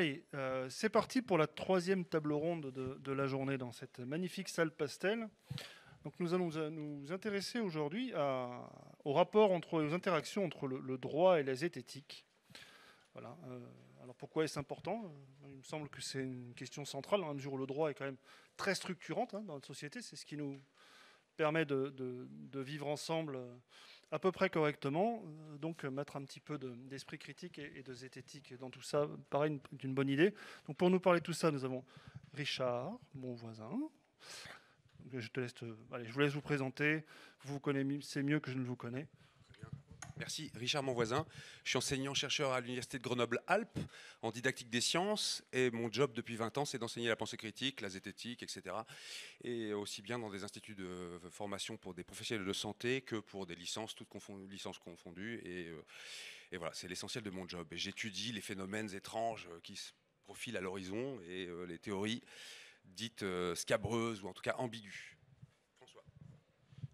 Allez, c'est parti pour la troisième table ronde de la journée dans cette magnifique salle pastel. Donc nous allons nous intéresser aujourd'hui au rapport aux interactions entre le droit et la zététique. Voilà. Alors pourquoi est-ce important? Il me semble que c'est une question centrale dans la mesure où le droit est quand même très structurante dans notre société. C'est ce qui nous permet de vivre ensemble à peu près correctement. Donc mettre un petit peu d'esprit critique et de zététique dans tout ça paraît une bonne idée. Donc pour nous parler de tout ça, nous avons Richard, mon voisin. Allez, je vous laisse vous présenter. Vous connaissez mieux que je ne vous connais. Merci, Richard Monvoisin. Je suis enseignant-chercheur à l'Université de Grenoble-Alpes en didactique des sciences et mon job depuis 20 ans, c'est d'enseigner la pensée critique, la zététique, etc. Et aussi bien dans des instituts de formation pour des professionnels de santé que pour des licences, licences confondues. Et voilà, c'est l'essentiel de mon job. Et j'étudie les phénomènes étranges qui se profilent à l'horizon et les théories dites scabreuses ou en tout cas ambiguës.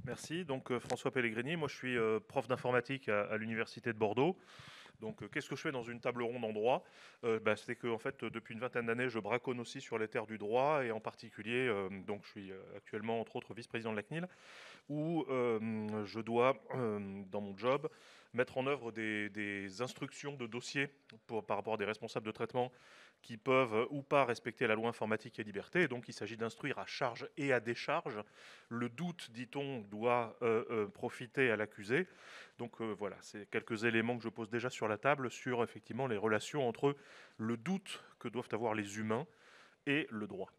Merci. Donc François Pellegrini, moi je suis prof d'informatique à l'Université de Bordeaux. Donc qu'est-ce que je fais dans une table ronde en droit? C'est que en fait, depuis une vingtaine d'années, je braconne aussi sur les terres du droit et en particulier, donc je suis actuellement entre autres vice-président de la CNIL, où je dois, dans mon job, mettre en œuvre des instructions de dossiers par rapport à des responsables de traitement qui peuvent ou pas respecter la loi informatique et liberté. Et donc il s'agit d'instruire à charge et à décharge. Le doute, dit-on, doit profiter à l'accusé. Donc voilà, c'est quelques éléments que je pose déjà sur la table sur effectivement les relations entre le doute que doivent avoir les humains et le droit.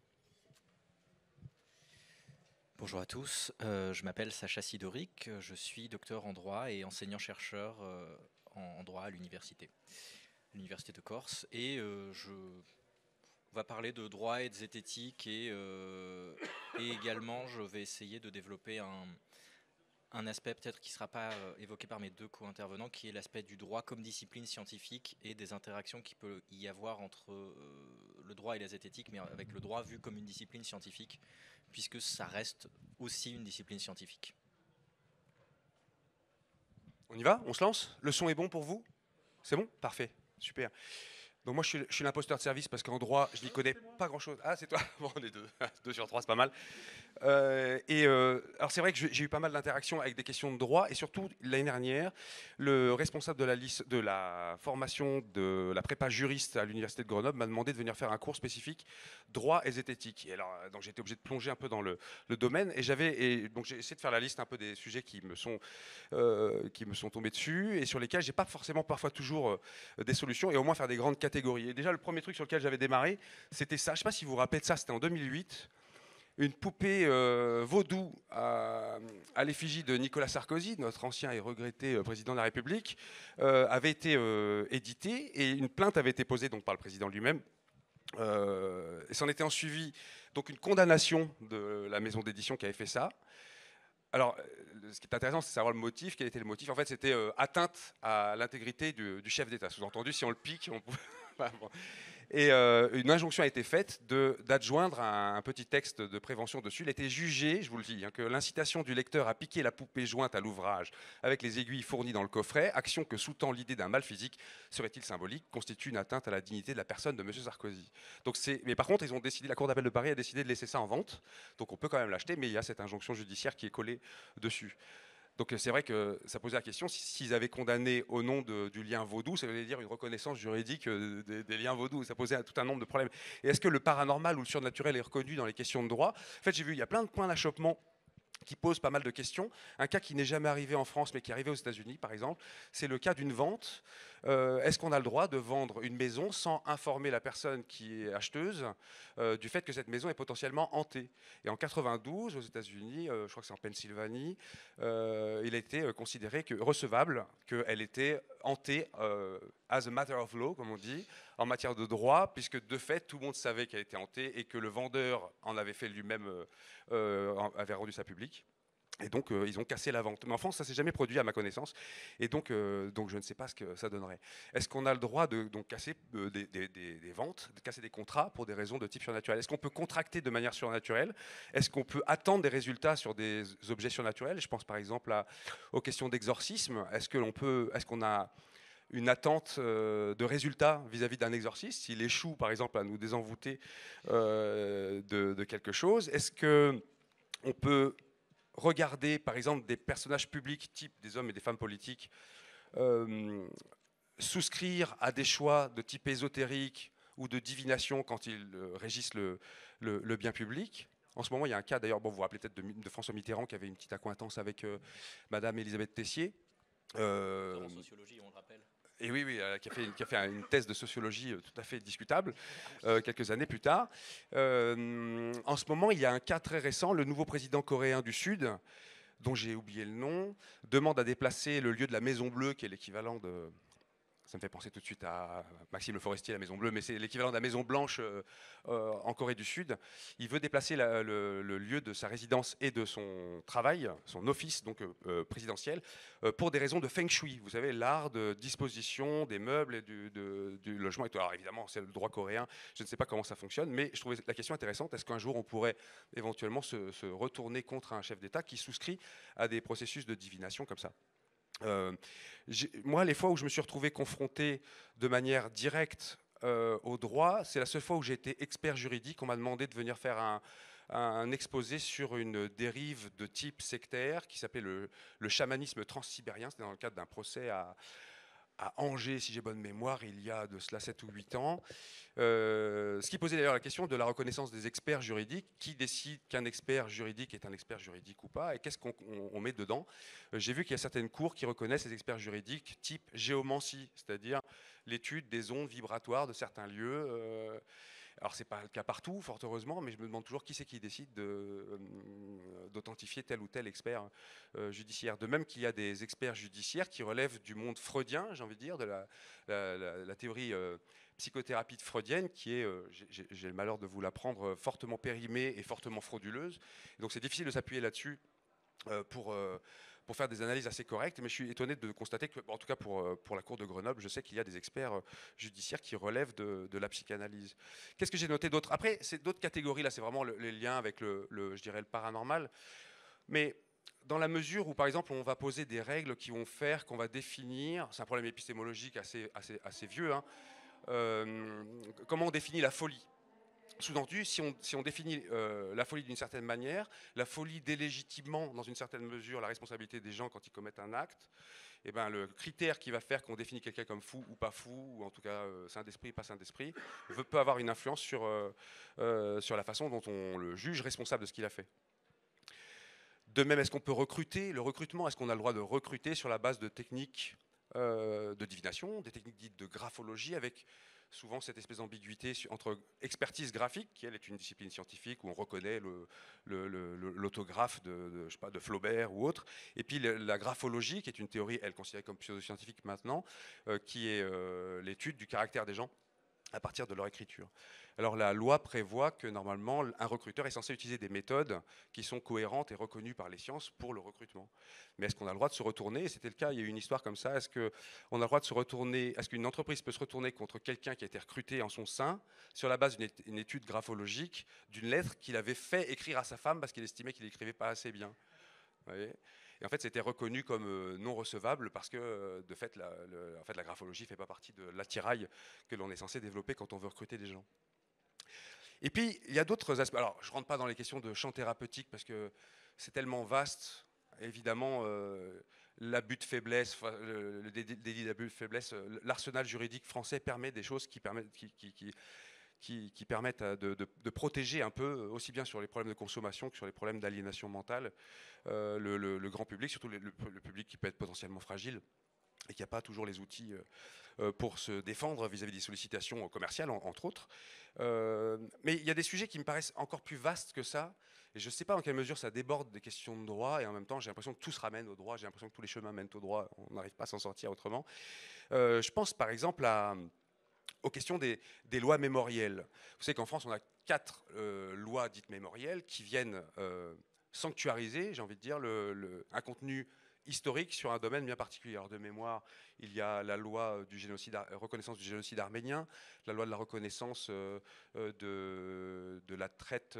Bonjour à tous, je m'appelle Sacha Sidoric, je suis docteur en droit et enseignant-chercheur en droit à l'université de Corse. Et on va parler de droit et de zététique et également je vais essayer de développer un aspect peut-être qui ne sera pas évoqué par mes deux co-intervenants, qui est l'aspect du droit comme discipline scientifique et des interactions qu'il peut y avoir entre le droit et la zététique, mais avec le droit vu comme une discipline scientifique, puisque ça reste aussi une discipline scientifique. On y va? On se lance? Le son est bon pour vous? C'est bon? Parfait, super. Donc moi je suis l'imposteur de service parce qu'en droit je n'y connais pas grand chose. Ah c'est toi? Bon on est deux, 2 sur 3 c'est pas mal. Alors c'est vrai que j'ai eu pas mal d'interactions avec des questions de droit et surtout l'année dernière, le responsable de la formation de la prépa juriste à l'université de Grenoble m'a demandé de venir faire un cours spécifique droit et zététique. Et alors donc j'ai été obligé de plonger un peu dans le domaine et donc j'ai essayé de faire la liste un peu des sujets qui me sont tombés dessus et sur lesquels j'ai pas forcément parfois toujours des solutions et au moins faire des grandes catégories. Et déjà le premier truc sur lequel j'avais démarré, c'était ça. Je sais pas si vous vous rappelez de ça, c'était en 2008. Une poupée vaudou à l'effigie de Nicolas Sarkozy, notre ancien et regretté président de la République, avait été éditée et une plainte avait été posée donc, par le président lui-même. Et s'en était ensuivi donc une condamnation de la maison d'édition qui avait fait ça. Alors, ce qui est intéressant, c'est de savoir le motif. Quel était le motif? En fait, c'était atteinte à l'intégrité du chef d'État. Sous-entendu, si on le pique, on pouvait... Et une injonction a été faite d'adjoindre un petit texte de prévention dessus. Il a été jugé, je vous le dis, que l'incitation du lecteur à piquer la poupée jointe à l'ouvrage avec les aiguilles fournies dans le coffret, action que sous-tend l'idée d'un mal physique, serait-il symbolique, constitue une atteinte à la dignité de la personne de M. Sarkozy. Mais par contre, la Cour d'appel de Paris a décidé de laisser ça en vente. Donc on peut quand même l'acheter, mais il y a cette injonction judiciaire qui est collée dessus. Donc c'est vrai que ça posait la question, s'ils avaient condamné au nom du lien vaudou, ça veut dire une reconnaissance juridique des liens vaudou, ça posait tout un nombre de problèmes. Et est-ce que le paranormal ou le surnaturel est reconnu dans les questions de droit? En fait, j'ai vu, il y a plein de points d'achoppement qui pose pas mal de questions. Un cas qui n'est jamais arrivé en France, mais qui est arrivé aux États-Unis, par exemple, c'est le cas d'une vente. Est-ce qu'on a le droit de vendre une maison sans informer la personne qui est acheteuse du fait que cette maison est potentiellement hantée? Et en 92, aux États-Unis, je crois que c'est en Pennsylvanie, il a été considéré recevable qu'elle était hantée as a matter of law, comme on dit, en matière de droit, puisque de fait, tout le monde savait qu'elle était hantée et que le vendeur en avait fait lui-même, avait rendu ça public. Et donc, ils ont cassé la vente. Mais en France, ça ne s'est jamais produit à ma connaissance. Et donc je ne sais pas ce que ça donnerait. Est-ce qu'on a le droit de casser des ventes, de casser des contrats pour des raisons de type surnaturel? Est-ce qu'on peut contracter de manière surnaturelle? Est-ce qu'on peut attendre des résultats sur des objets surnaturels? Je pense par exemple aux questions d'exorcisme. Est-ce qu'on a une attente de résultat vis-à-vis d'un exorciste, s'il échoue par exemple à nous désenvoûter de quelque chose. Est-ce qu'on peut regarder par exemple des personnages publics, type des hommes et des femmes politiques, souscrire à des choix de type ésotérique ou de divination quand ils régissent le bien public? En ce moment, il y a un cas, d'ailleurs, bon, vous vous rappelez peut-être de François Mitterrand qui avait une petite accointance avec Madame Elisabeth Tessier. En sociologie, on le rappelle. Et oui, qui a fait une thèse de sociologie tout à fait discutable quelques années plus tard. En ce moment, il y a un cas très récent, le nouveau président coréen du Sud, dont j'ai oublié le nom, demande à déplacer le lieu de la Maison Bleue, qui est l'équivalent de... Ça me fait penser tout de suite à Maxime Le Forestier, la Maison Bleue, mais c'est l'équivalent de la Maison Blanche en Corée du Sud. Il veut déplacer le lieu de sa résidence et de son travail, son office donc présidentiel, pour des raisons de feng shui. Vous savez, l'art de disposition des meubles et du logement. Alors évidemment, c'est le droit coréen. Je ne sais pas comment ça fonctionne, mais je trouvais la question intéressante. Est-ce qu'un jour on pourrait éventuellement se retourner contre un chef d'État qui souscrit à des processus de divination comme ça? Moi, les fois où je me suis retrouvé confronté de manière directe au droit, c'est la seule fois où j'ai été expert juridique. On m'a demandé de venir faire un exposé sur une dérive de type sectaire qui s'appelait le chamanisme transsibérien. C'était dans le cadre d'un procès à Angers, si j'ai bonne mémoire, il y a de cela 7 ou 8 ans. Ce qui posait d'ailleurs la question de la reconnaissance des experts juridiques. Qui décide qu'un expert juridique est un expert juridique ou pas? Et qu'est-ce qu'on met dedans? J'ai vu qu'il y a certaines cours qui reconnaissent les experts juridiques type géomancie, c'est-à-dire l'étude des ondes vibratoires de certains lieux. Alors, ce n'est pas le cas partout, fort heureusement, mais je me demande toujours qui c'est qui décide d'authentifier tel ou tel expert judiciaire. De même qu'il y a des experts judiciaires qui relèvent du monde freudien, j'ai envie de dire, de la théorie psychothérapie freudienne, qui est, j'ai le malheur de vous l'apprendre, fortement périmée et fortement frauduleuse. Et donc, c'est difficile de s'appuyer là-dessus pour faire des analyses assez correctes, mais je suis étonné de constater que, en tout cas pour la Cour de Grenoble, je sais qu'il y a des experts judiciaires qui relèvent de la psychanalyse. Qu'est-ce que j'ai noté d'autre? Après, c'est d'autres catégories, là c'est vraiment les liens avec je dirais, le paranormal, mais dans la mesure où, par exemple, on va poser des règles qui vont faire qu'on va définir, c'est un problème épistémologique assez vieux, hein, comment on définit la folie? Sous-entendu, si on définit la folie d'une certaine manière, la folie délégitimement, dans une certaine mesure, la responsabilité des gens quand ils commettent un acte, et ben, le critère qui va faire qu'on définit quelqu'un comme fou ou pas fou, ou en tout cas saint d'esprit, pas saint d'esprit, peut avoir une influence sur la façon dont on le juge responsable de ce qu'il a fait. De même, est-ce qu'on peut recruter? Le recrutement, est-ce qu'on a le droit de recruter sur la base de techniques de divination, des techniques dites de graphologie, avec souvent cette espèce d'ambiguïté entre expertise graphique, qui elle est une discipline scientifique où on reconnaît l'autographe je sais pas, de Flaubert ou autre, et puis la graphologie, qui est une théorie, elle considérée comme pseudo-scientifique maintenant, qui est l'étude du caractère des gens à partir de leur écriture. Alors la loi prévoit que normalement un recruteur est censé utiliser des méthodes qui sont cohérentes et reconnues par les sciences pour le recrutement. Mais est-ce qu'on a le droit de se retourner? Et c'était le cas, il y a eu une histoire comme ça. Est-ce qu'on a le droit de se retourner? Est-ce qu'une entreprise peut se retourner contre quelqu'un qui a été recruté en son sein sur la base d'une étude graphologique d'une lettre qu'il avait fait écrire à sa femme parce qu'il estimait qu'il n'écrivait pas assez bien? Vous voyez? Et en fait, c'était reconnu comme non recevable parce que, de fait, la graphologie ne fait pas partie de l'attirail que l'on est censé développer quand on veut recruter des gens. Et puis, il y a d'autres aspects. Alors, je ne rentre pas dans les questions de champ thérapeutique parce que c'est tellement vaste. Évidemment, l'abus de faiblesse, le délit d'abus de faiblesse, l'arsenal juridique français permet des choses qui permettent, qui permettent de protéger un peu, aussi bien sur les problèmes de consommation que sur les problèmes d'aliénation mentale, le grand public, surtout le public qui peut être potentiellement fragile et qui n'a pas toujours les outils pour se défendre vis-à-vis des sollicitations commerciales, entre autres. Mais il y a des sujets qui me paraissent encore plus vastes que ça, et je ne sais pas dans quelle mesure ça déborde des questions de droit, et en même temps j'ai l'impression que tout se ramène au droit, j'ai l'impression que tous les chemins mènent au droit, on n'arrive pas à s'en sortir autrement. Je pense par exemple aux questions des lois mémorielles. Vous savez qu'en France, on a 4 lois dites mémorielles qui viennent sanctuariser, j'ai envie de dire, un contenu historique sur un domaine bien particulier. Alors de mémoire, il y a la loi du génocide, reconnaissance du génocide arménien, la loi de la reconnaissance de la traite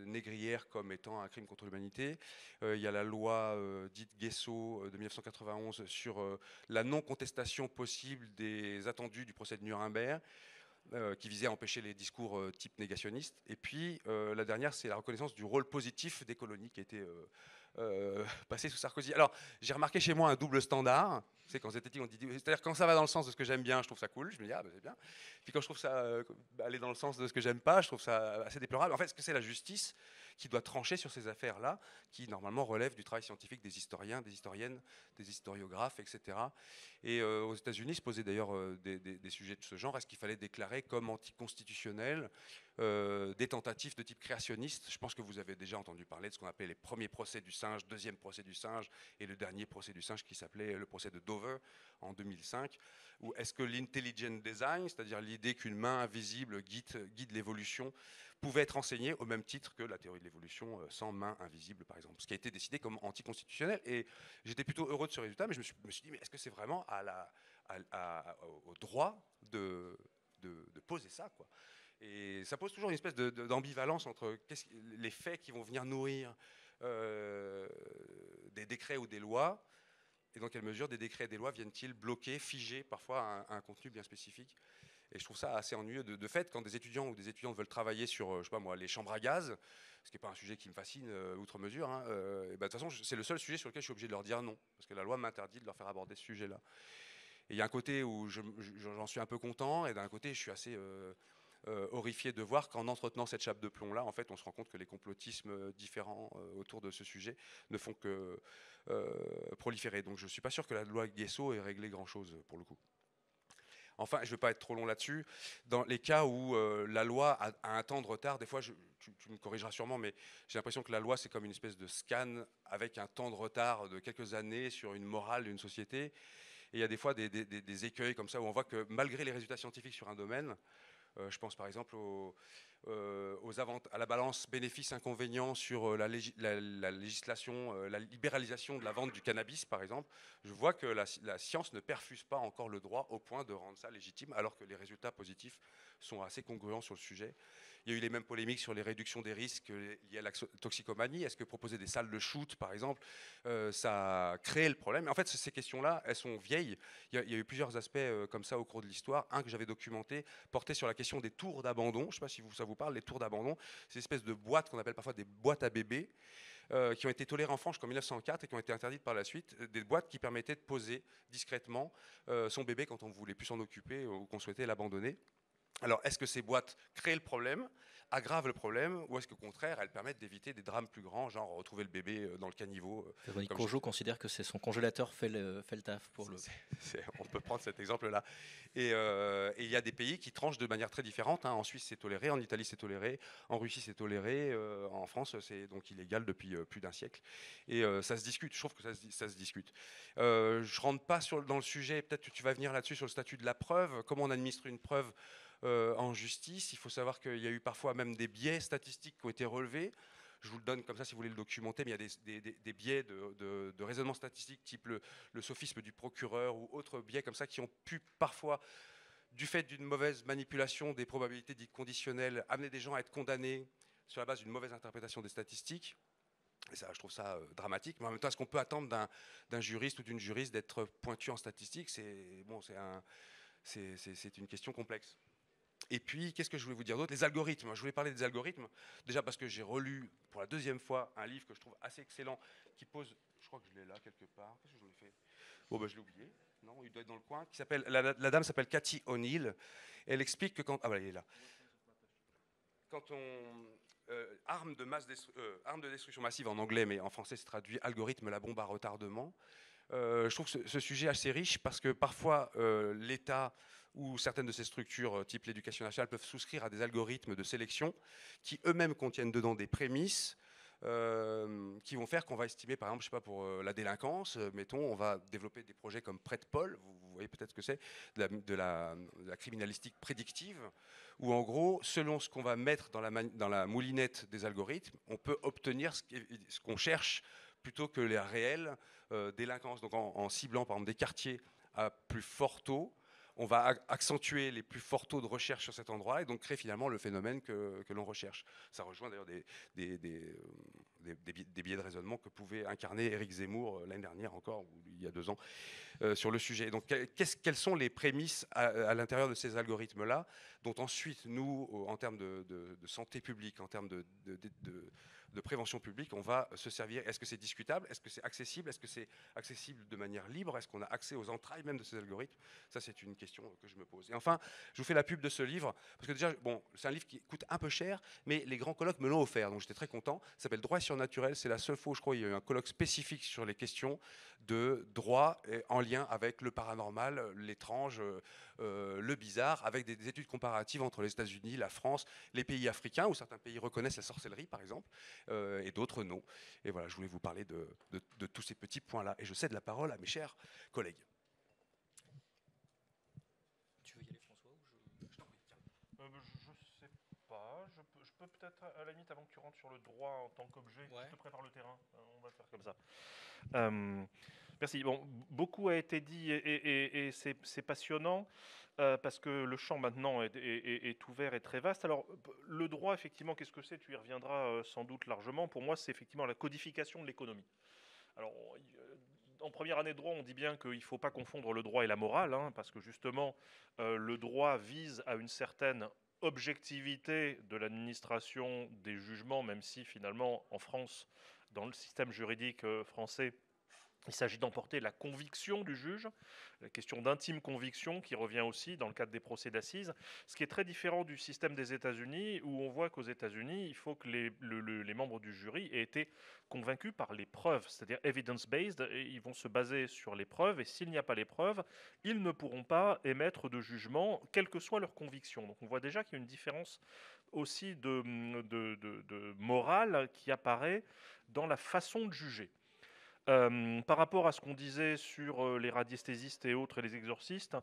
négrière comme étant un crime contre l'humanité. Il y a la loi dite Guesso de 1991 sur la non-contestation possible des attendus du procès de Nuremberg. Qui visait à empêcher les discours type négationnistes. Et puis, la dernière, c'est la reconnaissance du rôle positif des colonies qui a été passé sous Sarkozy. Alors, j'ai remarqué chez moi un double standard. C'est quand zététique, on dit, c'est-à-dire quand ça va dans le sens de ce que j'aime bien, je trouve ça cool, je me dis, ah, bah, c'est bien. Puis quand je trouve ça aller dans le sens de ce que j'aime pas, je trouve ça assez déplorable. En fait, ce que c'est la justice qui doit trancher sur ces affaires-là, qui normalement relèvent du travail scientifique des historiens, des historiennes, des historiographes, etc. Et aux États-Unis se posaient d'ailleurs des sujets de ce genre. Est-ce qu'il fallait déclarer comme anticonstitutionnel des tentatives de type créationniste? Je pense que vous avez déjà entendu parler de ce qu'on appelait les premiers procès du singe, deuxième procès du singe et le dernier procès du singe qui s'appelait le procès de Dover en 2005. Ou est-ce que l'intelligent design, c'est-à-dire l'idée qu'une main invisible guide l'évolution, pouvait être enseignée au même titre que la théorie de l'évolution sans main invisible, par exemple, ce qui a été décidé comme anticonstitutionnel. Et j'étais plutôt heureux de ce résultat, mais je me suis dit, mais est-ce que c'est vraiment au droit de poser ça, quoi? Et ça pose toujours une espèce d'ambivalence entre les faits qui vont venir nourrir des décrets ou des lois, et dans quelle mesure des décrets et des lois viennent-ils bloquer, figer parfois un contenu bien spécifique. Et je trouve ça assez ennuyeux. De fait, quand des étudiants ou des étudiantes veulent travailler sur, je sais pas moi, les chambres à gaz, ce qui n'est pas un sujet qui me fascine outre mesure, hein, et ben, de toute façon, c'est le seul sujet sur lequel je suis obligé de leur dire non, parce que la loi m'interdit de leur faire aborder ce sujet-là. Et il y a un côté où j'en suis un peu content, et d'un côté, je suis assez horrifié de voir qu'en entretenant cette chape de plomb-là, en fait, on se rend compte que les complotismes différents autour de ce sujet ne font que proliférer. Donc je ne suis pas sûr que la loi Guesso ait réglé grand-chose pour le coup. Enfin, je ne vais pas être trop long là-dessus. Dans les cas où la loi a un temps de retard, des fois, tu me corrigeras sûrement, mais j'ai l'impression que la loi, c'est comme une espèce de scan avec un temps de retard de quelques années sur une morale d'une société. Et il y a des fois des écueils comme ça où on voit que malgré les résultats scientifiques sur un domaine, je pense par exemple à la balance bénéfices-inconvénients sur la législation, la libéralisation de la vente du cannabis, par exemple. Je vois que la science ne perfuse pas encore le droit au point de rendre ça légitime, alors que les résultats positifs sont assez congruents sur le sujet. Il y a eu les mêmes polémiques sur les réductions des risques liés à la toxicomanie. Est-ce que proposer des salles de shoot, par exemple, ça a créé le problème? En fait, ces questions-là, elles sont vieilles. Il y a eu plusieurs aspects comme ça au cours de l'histoire. Un que j'avais documenté portait sur la question des tours d'abandon. Je ne sais pas si ça vous parle, les tours d'abandon. C'est une espèce de boîtes qu'on appelle parfois des boîtes à bébés, qui ont été tolérées en France jusqu'en 1904 et qui ont été interdites par la suite. Des boîtes qui permettaient de poser discrètement son bébé quand on ne voulait plus s'en occuper ou qu'on souhaitait l'abandonner. Alors, est-ce que ces boîtes créent le problème, aggravent le problème, ou est-ce qu'au contraire, elles permettent d'éviter des drames plus grands, genre retrouver le bébé dans le caniveau Véronique Courgeot considère que c'est son congélateur fait le taf pour le... On peut prendre cet exemple-là. Et il y a des pays qui tranchent de manière très différente. Hein. En Suisse, c'est toléré, en Italie, c'est toléré, en Russie, c'est toléré, en France, c'est donc illégal depuis plus d'un siècle. Et ça se discute, je trouve que ça se discute. Je ne rentre pas dans le sujet, peut-être que tu vas venir là-dessus sur le statut de la preuve, comment on administre une preuve en justice. Il faut savoir qu'il y a eu parfois même des biais statistiques qui ont été relevés. Je vous le donne comme ça si vous voulez le documenter, mais il y a des biais de raisonnement statistique, type le sophisme du procureur ou autres biais comme ça qui ont pu parfois, du fait d'une mauvaise manipulation des probabilités dites conditionnelles, amener des gens à être condamnés sur la base d'une mauvaise interprétation des statistiques. Et ça, je trouve ça dramatique. Mais en même temps, est-ce qu'on peut attendre d'un juriste ou d'une juriste d'être pointu en statistique? C'est une question complexe. Et puis, qu'est-ce que je voulais vous dire d'autre? Les algorithmes. Je voulais parler des algorithmes, déjà parce que j'ai relu pour la deuxième fois un livre que je trouve assez excellent, qui pose, je crois que je l'ai là quelque part, qu'est-ce que j'en ai fait? Bon, ben, je l'ai oublié, non, il doit être dans le coin, qui s'appelle, la dame s'appelle Cathy O'Neill, elle explique que quand, ah voilà, il est là. Quand on, arme de destruction massive en anglais, mais en français c'est traduit algorithme, la bombe à retardement, je trouve ce sujet assez riche parce que parfois l'État ou certaines de ces structures type l'éducation nationale peuvent souscrire à des algorithmes de sélection qui eux-mêmes contiennent dedans des prémices qui vont faire qu'on va estimer, par exemple, je sais pas, pour la délinquance, mettons, on va développer des projets comme Predpol, vous voyez peut-être ce que c'est, de la criminalistique prédictive, où en gros, selon ce qu'on va mettre dans la moulinette des algorithmes, on peut obtenir ce qu'on cherche plutôt que la réelle délinquance. Donc en ciblant par exemple des quartiers à plus fort taux, on va accentuer les plus forts taux de recherche sur cet endroit et donc créer finalement le phénomène que l'on recherche. Ça rejoint d'ailleurs des biais de raisonnement que pouvait incarner Éric Zemmour l'année dernière encore, ou il y a 2 ans, sur le sujet. Donc quelles sont les prémices à l'intérieur de ces algorithmes-là, dont ensuite nous, en termes de santé publique, en termes de prévention publique, on va se servir? Est-ce que c'est discutable? Est-ce que c'est accessible? Est-ce que c'est accessible de manière libre? Est-ce qu'on a accès aux entrailles même de ces algorithmes? Ça, c'est une question que je me pose. Et enfin, je vous fais la pub de ce livre, parce que déjà, bon, c'est un livre qui coûte un peu cher, mais les grands colloques me l'ont offert, donc j'étais très content. Ça s'appelle Droit et surnaturel. C'est la seule fois où je crois qu'il y a eu un colloque spécifique sur les questions de droit en lien avec le paranormal, l'étrange, le bizarre, avec des études comparatives entre les États-Unis, la France, les pays africains, où certains pays reconnaissent la sorcellerie, par exemple, et d'autres non. Et voilà, je voulais vous parler de tous ces petits points-là. Et je cède la parole à mes chers collègues. Tu veux y aller, François, ou Je sais pas. Je peux peut-être, à la limite, avant que tu rentres sur le droit en tant qu'objet, Ouais. je te prépare le terrain. On va faire comme ça. Merci. Bon, beaucoup a été dit et c'est passionnant parce que le champ maintenant est ouvert et très vaste. Alors, le droit, effectivement, qu'est-ce que c'est? Tu y reviendras sans doute largement. Pour moi, c'est effectivement la codification de l'économie. Alors, en première année de droit, on dit bien qu'il ne faut pas confondre le droit et la morale, hein, parce que justement, le droit vise à une certaine objectivité de l'administration des jugements, même si finalement, en France, dans le système juridique français, il s'agit d'emporter la conviction du juge, la question d'intime conviction qui revient aussi dans le cadre des procès d'assises, ce qui est très différent du système des États-Unis, où on voit qu'aux États-Unis, il faut que les membres du jury aient été convaincus par les preuves, c'est-à-dire evidence-based, et ils vont se baser sur les preuves, et s'il n'y a pas les preuves, ils ne pourront pas émettre de jugement, quelle que soit leur conviction. Donc on voit déjà qu'il y a une différence aussi de morale qui apparaît dans la façon de juger. Par rapport à ce qu'on disait sur les radiesthésistes et autres et les exorcistes,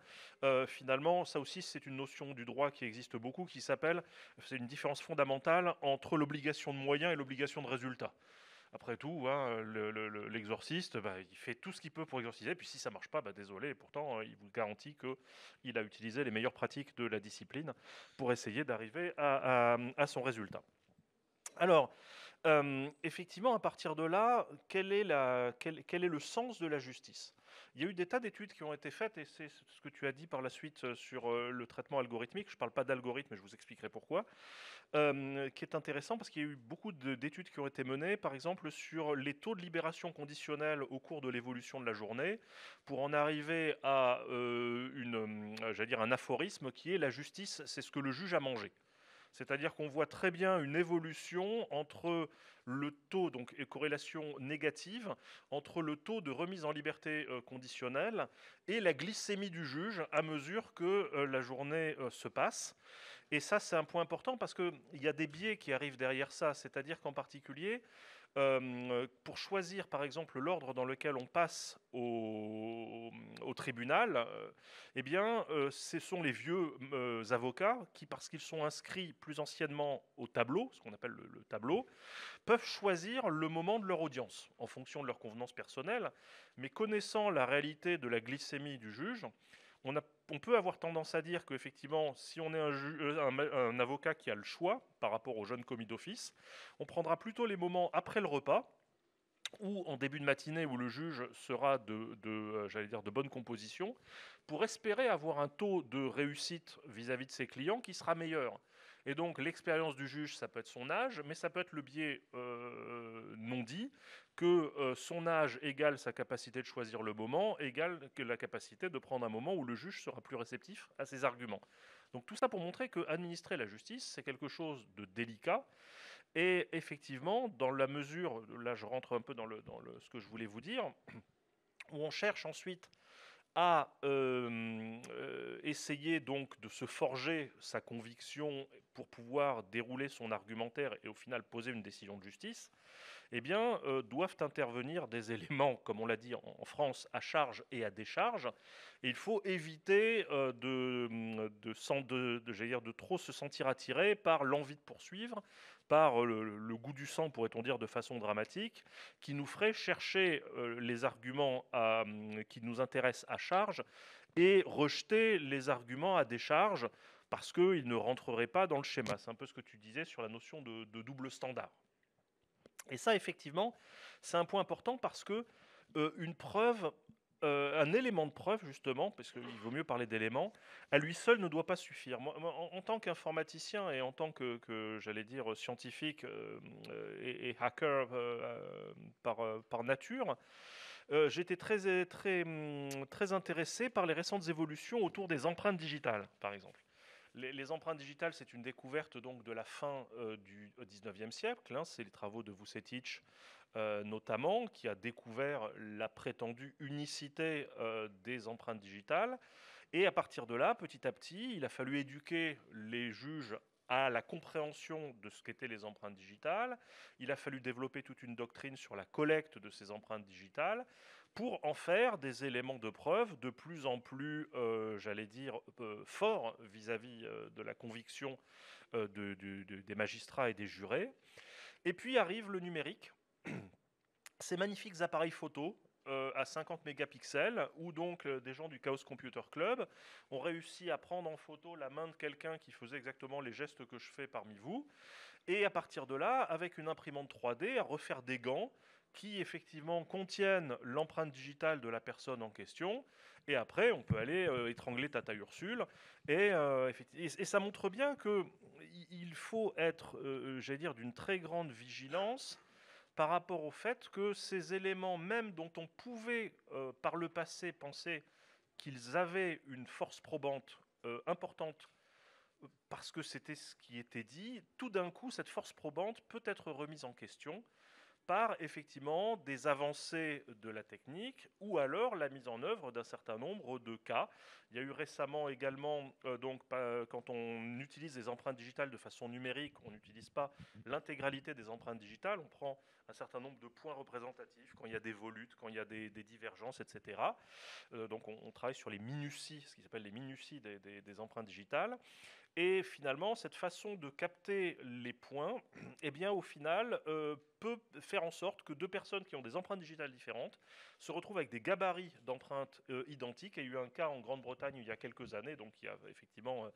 finalement, ça aussi c'est une notion du droit qui existe beaucoup, qui s'appelle, c'est une différence fondamentale entre l'obligation de moyens et l'obligation de résultat. Après tout, hein, l'exorciste, il fait tout ce qu'il peut pour exorciser, puis si ça ne marche pas, désolé, et pourtant il vous garantit qu'il a utilisé les meilleures pratiques de la discipline pour essayer d'arriver à son résultat. Alors, effectivement, à partir de là, quel est le sens de la justice? Il y a eu des tas d'études qui ont été faites, et c'est ce que tu as dit par la suite sur le traitement algorithmique. Je ne parle pas d'algorithme, mais je vous expliquerai pourquoi. Qui est intéressant parce qu'il y a eu beaucoup d'études qui ont été menées, par exemple, sur les taux de libération conditionnelle au cours de l'évolution de la journée, pour en arriver à un aphorisme qui est: la justice, c'est ce que le juge a mangé. C'est-à-dire qu'on voit très bien une évolution entre le taux, donc et corrélation négative, entre le taux de remise en liberté conditionnelle et la glycémie du juge à mesure que la journée se passe. Et ça, c'est un point important parce qu'il y a des biais qui arrivent derrière ça. C'est-à-dire qu'en particulier, pour choisir par exemple l'ordre dans lequel on passe au tribunal, ce sont les vieux avocats qui, parce qu'ils sont inscrits plus anciennement au tableau, ce qu'on appelle le tableau, peuvent choisir le moment de leur audience en fonction de leur convenance personnelle, mais connaissant la réalité de la glycémie du juge, on peut avoir tendance à dire qu'effectivement, si on est un avocat qui a le choix par rapport au jeune commis d'office, on prendra plutôt les moments après le repas ou en début de matinée où le juge sera de bonne composition, pour espérer avoir un taux de réussite vis-à-vis de ses clients qui sera meilleur. Et donc l'expérience du juge, ça peut être son âge, mais ça peut être le biais non dit, que son âge égale sa capacité de choisir le moment, égale que la capacité de prendre un moment où le juge sera plus réceptif à ses arguments. Donc tout ça pour montrer que administrer la justice, c'est quelque chose de délicat. Et effectivement, dans la mesure, là je rentre un peu dans ce que je voulais vous dire, où on cherche ensuite à essayer donc de se forger sa conviction pour pouvoir dérouler son argumentaire et au final poser une décision de justice, eh bien, doivent intervenir des éléments, comme on l'a dit en France, à charge et à décharge. Et il faut éviter de trop se sentir attiré par l'envie de poursuivre, par le goût du sang, pourrait-on dire de façon dramatique, qui nous ferait chercher les arguments qui nous intéressent à charge et rejeter les arguments à décharge parce qu'ils ne rentreraient pas dans le schéma. C'est un peu ce que tu disais sur la notion de double standard. Et ça, effectivement, c'est un point important parce que une preuve, un élément de preuve, justement, parce qu'il vaut mieux parler d'éléments, à lui seul ne doit pas suffire. Moi, en tant qu'informaticien et en tant que j'allais dire, scientifique et hacker par nature, j'étais très intéressé par les récentes évolutions autour des empreintes digitales, par exemple. Les empreintes digitales, c'est une découverte donc de la fin du 19e siècle. C'est les travaux de Vucetich notamment, qui a découvert la prétendue unicité des empreintes digitales. Et à partir de là, petit à petit, il a fallu éduquer les juges à la compréhension de ce qu'étaient les empreintes digitales. Il a fallu développer toute une doctrine sur la collecte de ces empreintes digitales pour en faire des éléments de preuve de plus en plus, j'allais dire, forts vis-à-vis de la conviction des magistrats et des jurés. Et puis arrive le numérique, ces magnifiques appareils photo à 50 mégapixels, où donc des gens du Chaos Computer Club ont réussi à prendre en photo la main de quelqu'un qui faisait exactement les gestes que je fais parmi vous, et à partir de là, avec une imprimante 3D, à refaire des gants qui effectivement contiennent l'empreinte digitale de la personne en question, et après on peut aller étrangler Tata Ursule, et ça montre bien qu'il faut être, j'allais dire, d'une très grande vigilance par rapport au fait que ces éléments, même dont on pouvait par le passé penser qu'ils avaient une force probante importante, parce que c'était ce qui était dit, tout d'un coup, cette force probante peut être remise en question par effectivement des avancées de la technique ou alors la mise en œuvre d'un certain nombre de cas. Il y a eu récemment également, quand on utilise les empreintes digitales de façon numérique, on n'utilise pas l'intégralité des empreintes digitales, on prend un certain nombre de points représentatifs, quand il y a des volutes, quand il y a des divergences, etc. Donc on travaille sur les minuties, ce qui s'appelle les minuties des empreintes digitales. Et finalement, cette façon de capter les points, eh bien, au final, peut faire en sorte que deux personnes qui ont des empreintes digitales différentes se retrouvent avec des gabarits d'empreintes identiques. Il y a eu un cas en Grande-Bretagne il y a quelques années, donc qui a effectivement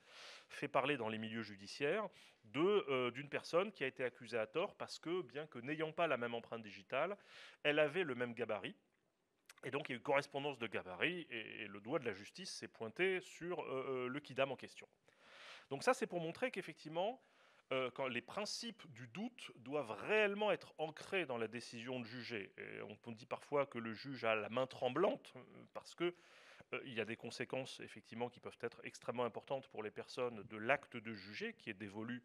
fait parler dans les milieux judiciaires, d'une personne qui a été accusée à tort parce que, bien que n'ayant pas la même empreinte digitale, elle avait le même gabarit. Et donc il y a eu correspondance de gabarit, et le doigt de la justice s'est pointé sur le kidam en question. Donc ça, c'est pour montrer qu'effectivement, quand les principes du doute doivent réellement être ancrés dans la décision de juger. Et on dit parfois que le juge a la main tremblante, parce que il y a des conséquences effectivement qui peuvent être extrêmement importantes pour les personnes de l'acte de juger qui est dévolu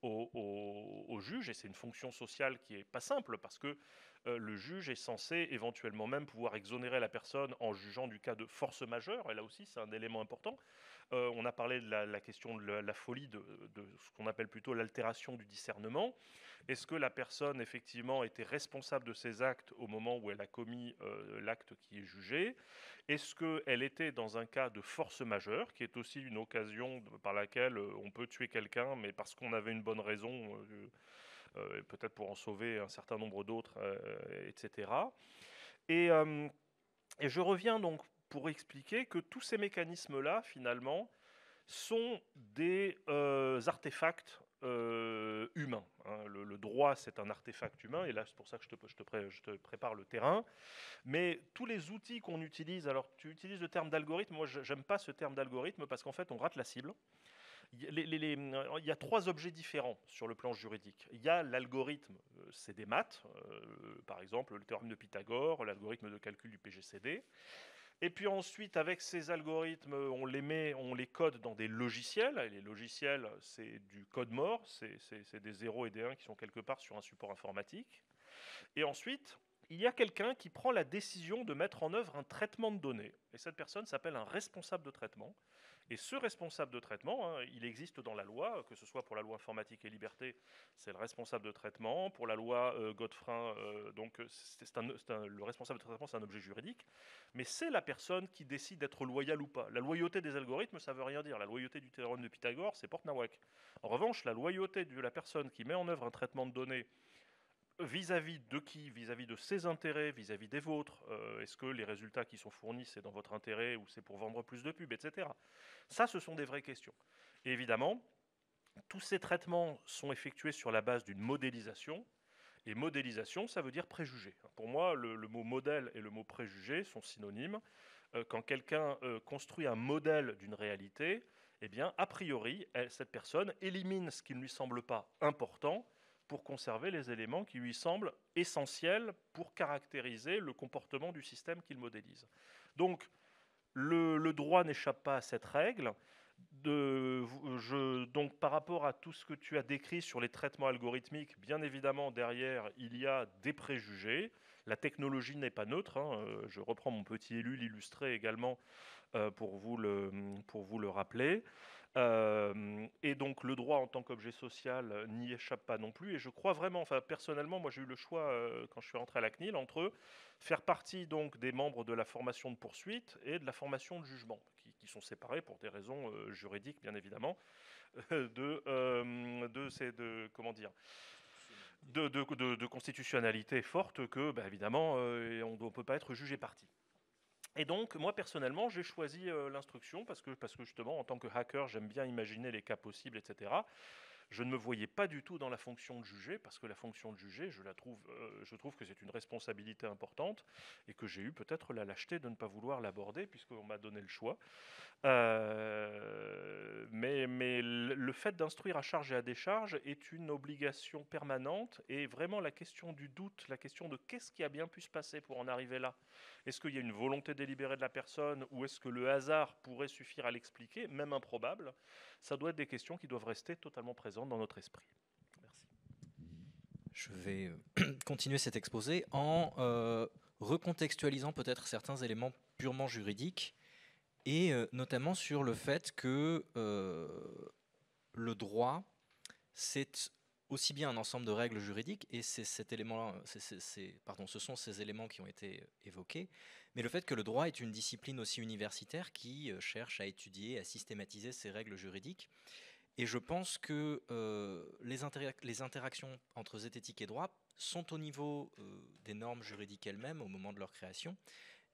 au juge, et c'est une fonction sociale qui n'est pas simple, parce que le juge est censé éventuellement même pouvoir exonérer la personne en jugeant du cas de force majeure, et là aussi c'est un élément important. On a parlé de la question de la folie, de ce qu'on appelle plutôt l'altération du discernement. Est-ce que la personne effectivement était responsable de ses actes au moment où elle a commis l'acte qui est jugé? Est-ce qu'elle était dans un cas de force majeure, qui est aussi une occasion par laquelle on peut tuer quelqu'un, mais parce qu'on avait une bonne raison, peut-être pour en sauver un certain nombre d'autres, etc. Et je reviens donc pour expliquer que tous ces mécanismes-là, finalement, sont des artefacts humains. Le droit, c'est un artefact humain, et là, c'est pour ça que je te prépare le terrain. Mais tous les outils qu'on utilise, alors tu utilises le terme d'algorithme, moi, j'aime pas ce terme d'algorithme, parce qu'en fait, on rate la cible. Il y a trois objets différents sur le plan juridique. Il y a l'algorithme, c'est des maths, par exemple le théorème de Pythagore, l'algorithme de calcul du PGCD. Et puis ensuite, avec ces algorithmes, on les code dans des logiciels. Et les logiciels, c'est du code mort, c'est des 0 et des 1 qui sont quelque part sur un support informatique. Et ensuite, il y a quelqu'un qui prend la décision de mettre en œuvre un traitement de données. Et cette personne s'appelle un responsable de traitement. Et ce responsable de traitement, hein, il existe dans la loi, que ce soit pour la loi informatique et liberté, c'est le responsable de traitement. Pour la loi Godefrein, le responsable de traitement, c'est un objet juridique. Mais c'est la personne qui décide d'être loyale ou pas. La loyauté des algorithmes, ça ne veut rien dire. La loyauté du théorème de Pythagore, c'est porte nawak. En revanche, la loyauté de la personne qui met en œuvre un traitement de données vis-à-vis de qui? Vis-à-vis de ses intérêts, vis-à-vis des vôtres. Est-ce que les résultats qui sont fournis, c'est dans votre intérêt ou c'est pour vendre plus de pubs, etc. Ça, ce sont des vraies questions. Et évidemment, tous ces traitements sont effectués sur la base d'une modélisation. Et modélisation, ça veut dire préjugé. Pour moi, le mot modèle et le mot préjugé sont synonymes. Quand quelqu'un construit un modèle d'une réalité, eh bien, a priori, cette personne élimine ce qui ne lui semble pas important pour conserver les éléments qui lui semblent essentiels pour caractériser le comportement du système qu'il modélise. Donc, le droit n'échappe pas à cette règle. Donc, par rapport à tout ce que tu as décrit sur les traitements algorithmiques, bien évidemment, derrière, il y a des préjugés. La technologie n'est pas neutre. Hein. Je reprends mon petit élu, l'illustrer également pour vous le rappeler. Et donc le droit en tant qu'objet social n'y échappe pas non plus. Et je crois vraiment, enfin personnellement, moi j'ai eu le choix quand je suis rentré à la CNIL entre faire partie donc des membres de la formation de poursuite et de la formation de jugement, qui sont séparés pour des raisons juridiques bien évidemment, de constitutionnalité forte que, bah, évidemment, on ne peut pas être jugé partie. Et donc, moi, personnellement, j'ai choisi l'instruction parce que justement, en tant que hacker, j'aime bien imaginer les cas possibles, etc. Je ne me voyais pas du tout dans la fonction de juger, parce que la fonction de juger, je trouve que c'est une responsabilité importante, et que j'ai eu peut-être la lâcheté de ne pas vouloir l'aborder, puisqu'on m'a donné le choix. Mais le fait d'instruire à charge et à décharge est une obligation permanente, et vraiment la question du doute, la question de qu'est-ce qui a bien pu se passer pour en arriver là. Est-ce qu'il y a une volonté délibérée de la personne, ou est-ce que le hasard pourrait suffire à l'expliquer, même improbable? Ça doit être des questions qui doivent rester totalement présentes dans notre esprit. Merci. Je vais continuer cet exposé en recontextualisant peut-être certains éléments purement juridiques, et notamment sur le fait que le droit, c'est aussi bien un ensemble de règles juridiques, et c'est cet élément, ce sont ces éléments qui ont été évoqués, mais le fait que le droit est une discipline aussi universitaire qui cherche à étudier, à systématiser ces règles juridiques. Et je pense que les interactions entre zététique et droit sont au niveau des normes juridiques elles-mêmes au moment de leur création,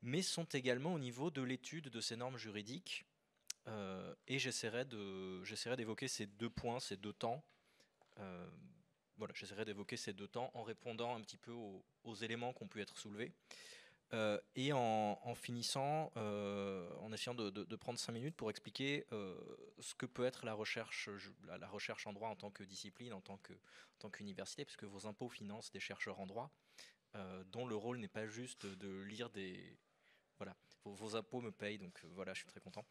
mais sont également au niveau de l'étude de ces normes juridiques. Et j'essaierai d'évoquer ces deux points, ces deux temps. Voilà, j'essaierai d'évoquer ces deux temps en répondant un petit peu aux éléments qui ont pu être soulevés. Et en finissant, en essayant de prendre 5 minutes pour expliquer ce que peut être la recherche en droit en tant que discipline, en tant qu'université, puisque vos impôts financent des chercheurs en droit, dont le rôle n'est pas juste de lire des... Voilà, vos impôts me payent, donc voilà, je suis très content.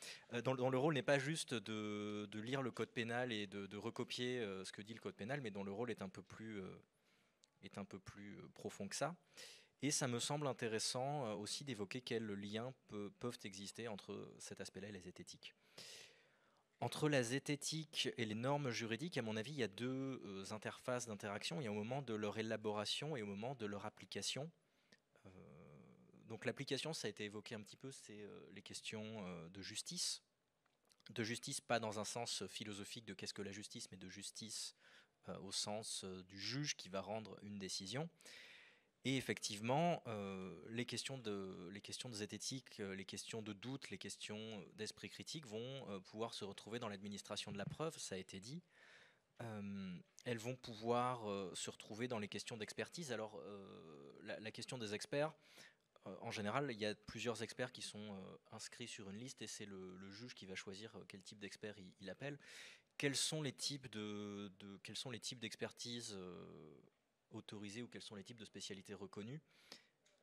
Dont le rôle n'est pas juste de lire le code pénal et de recopier ce que dit le code pénal, mais dont le rôle est un peu plus profond que ça. Et ça me semble intéressant aussi d'évoquer quels liens peuvent exister entre cet aspect-là et la zététique. Entre la zététique et les normes juridiques, à mon avis, il y a deux interfaces d'interaction. Il y a au moment de leur élaboration et au moment de leur application. Donc l'application, ça a été évoqué un petit peu, c'est les questions de justice. De justice, pas dans un sens philosophique de qu'est-ce que la justice, mais de justice au sens du juge qui va rendre une décision. Et effectivement, les questions de zététique, les questions de doute, les questions d'esprit critique vont pouvoir se retrouver dans l'administration de la preuve, ça a été dit. Elles vont pouvoir se retrouver dans les questions d'expertise. Alors, la question des experts, en général, il y a plusieurs experts qui sont inscrits sur une liste et c'est le juge qui va choisir quel type d'expert il appelle. Quels sont les types d'expertise autorisés ou quels sont les types de spécialités reconnues?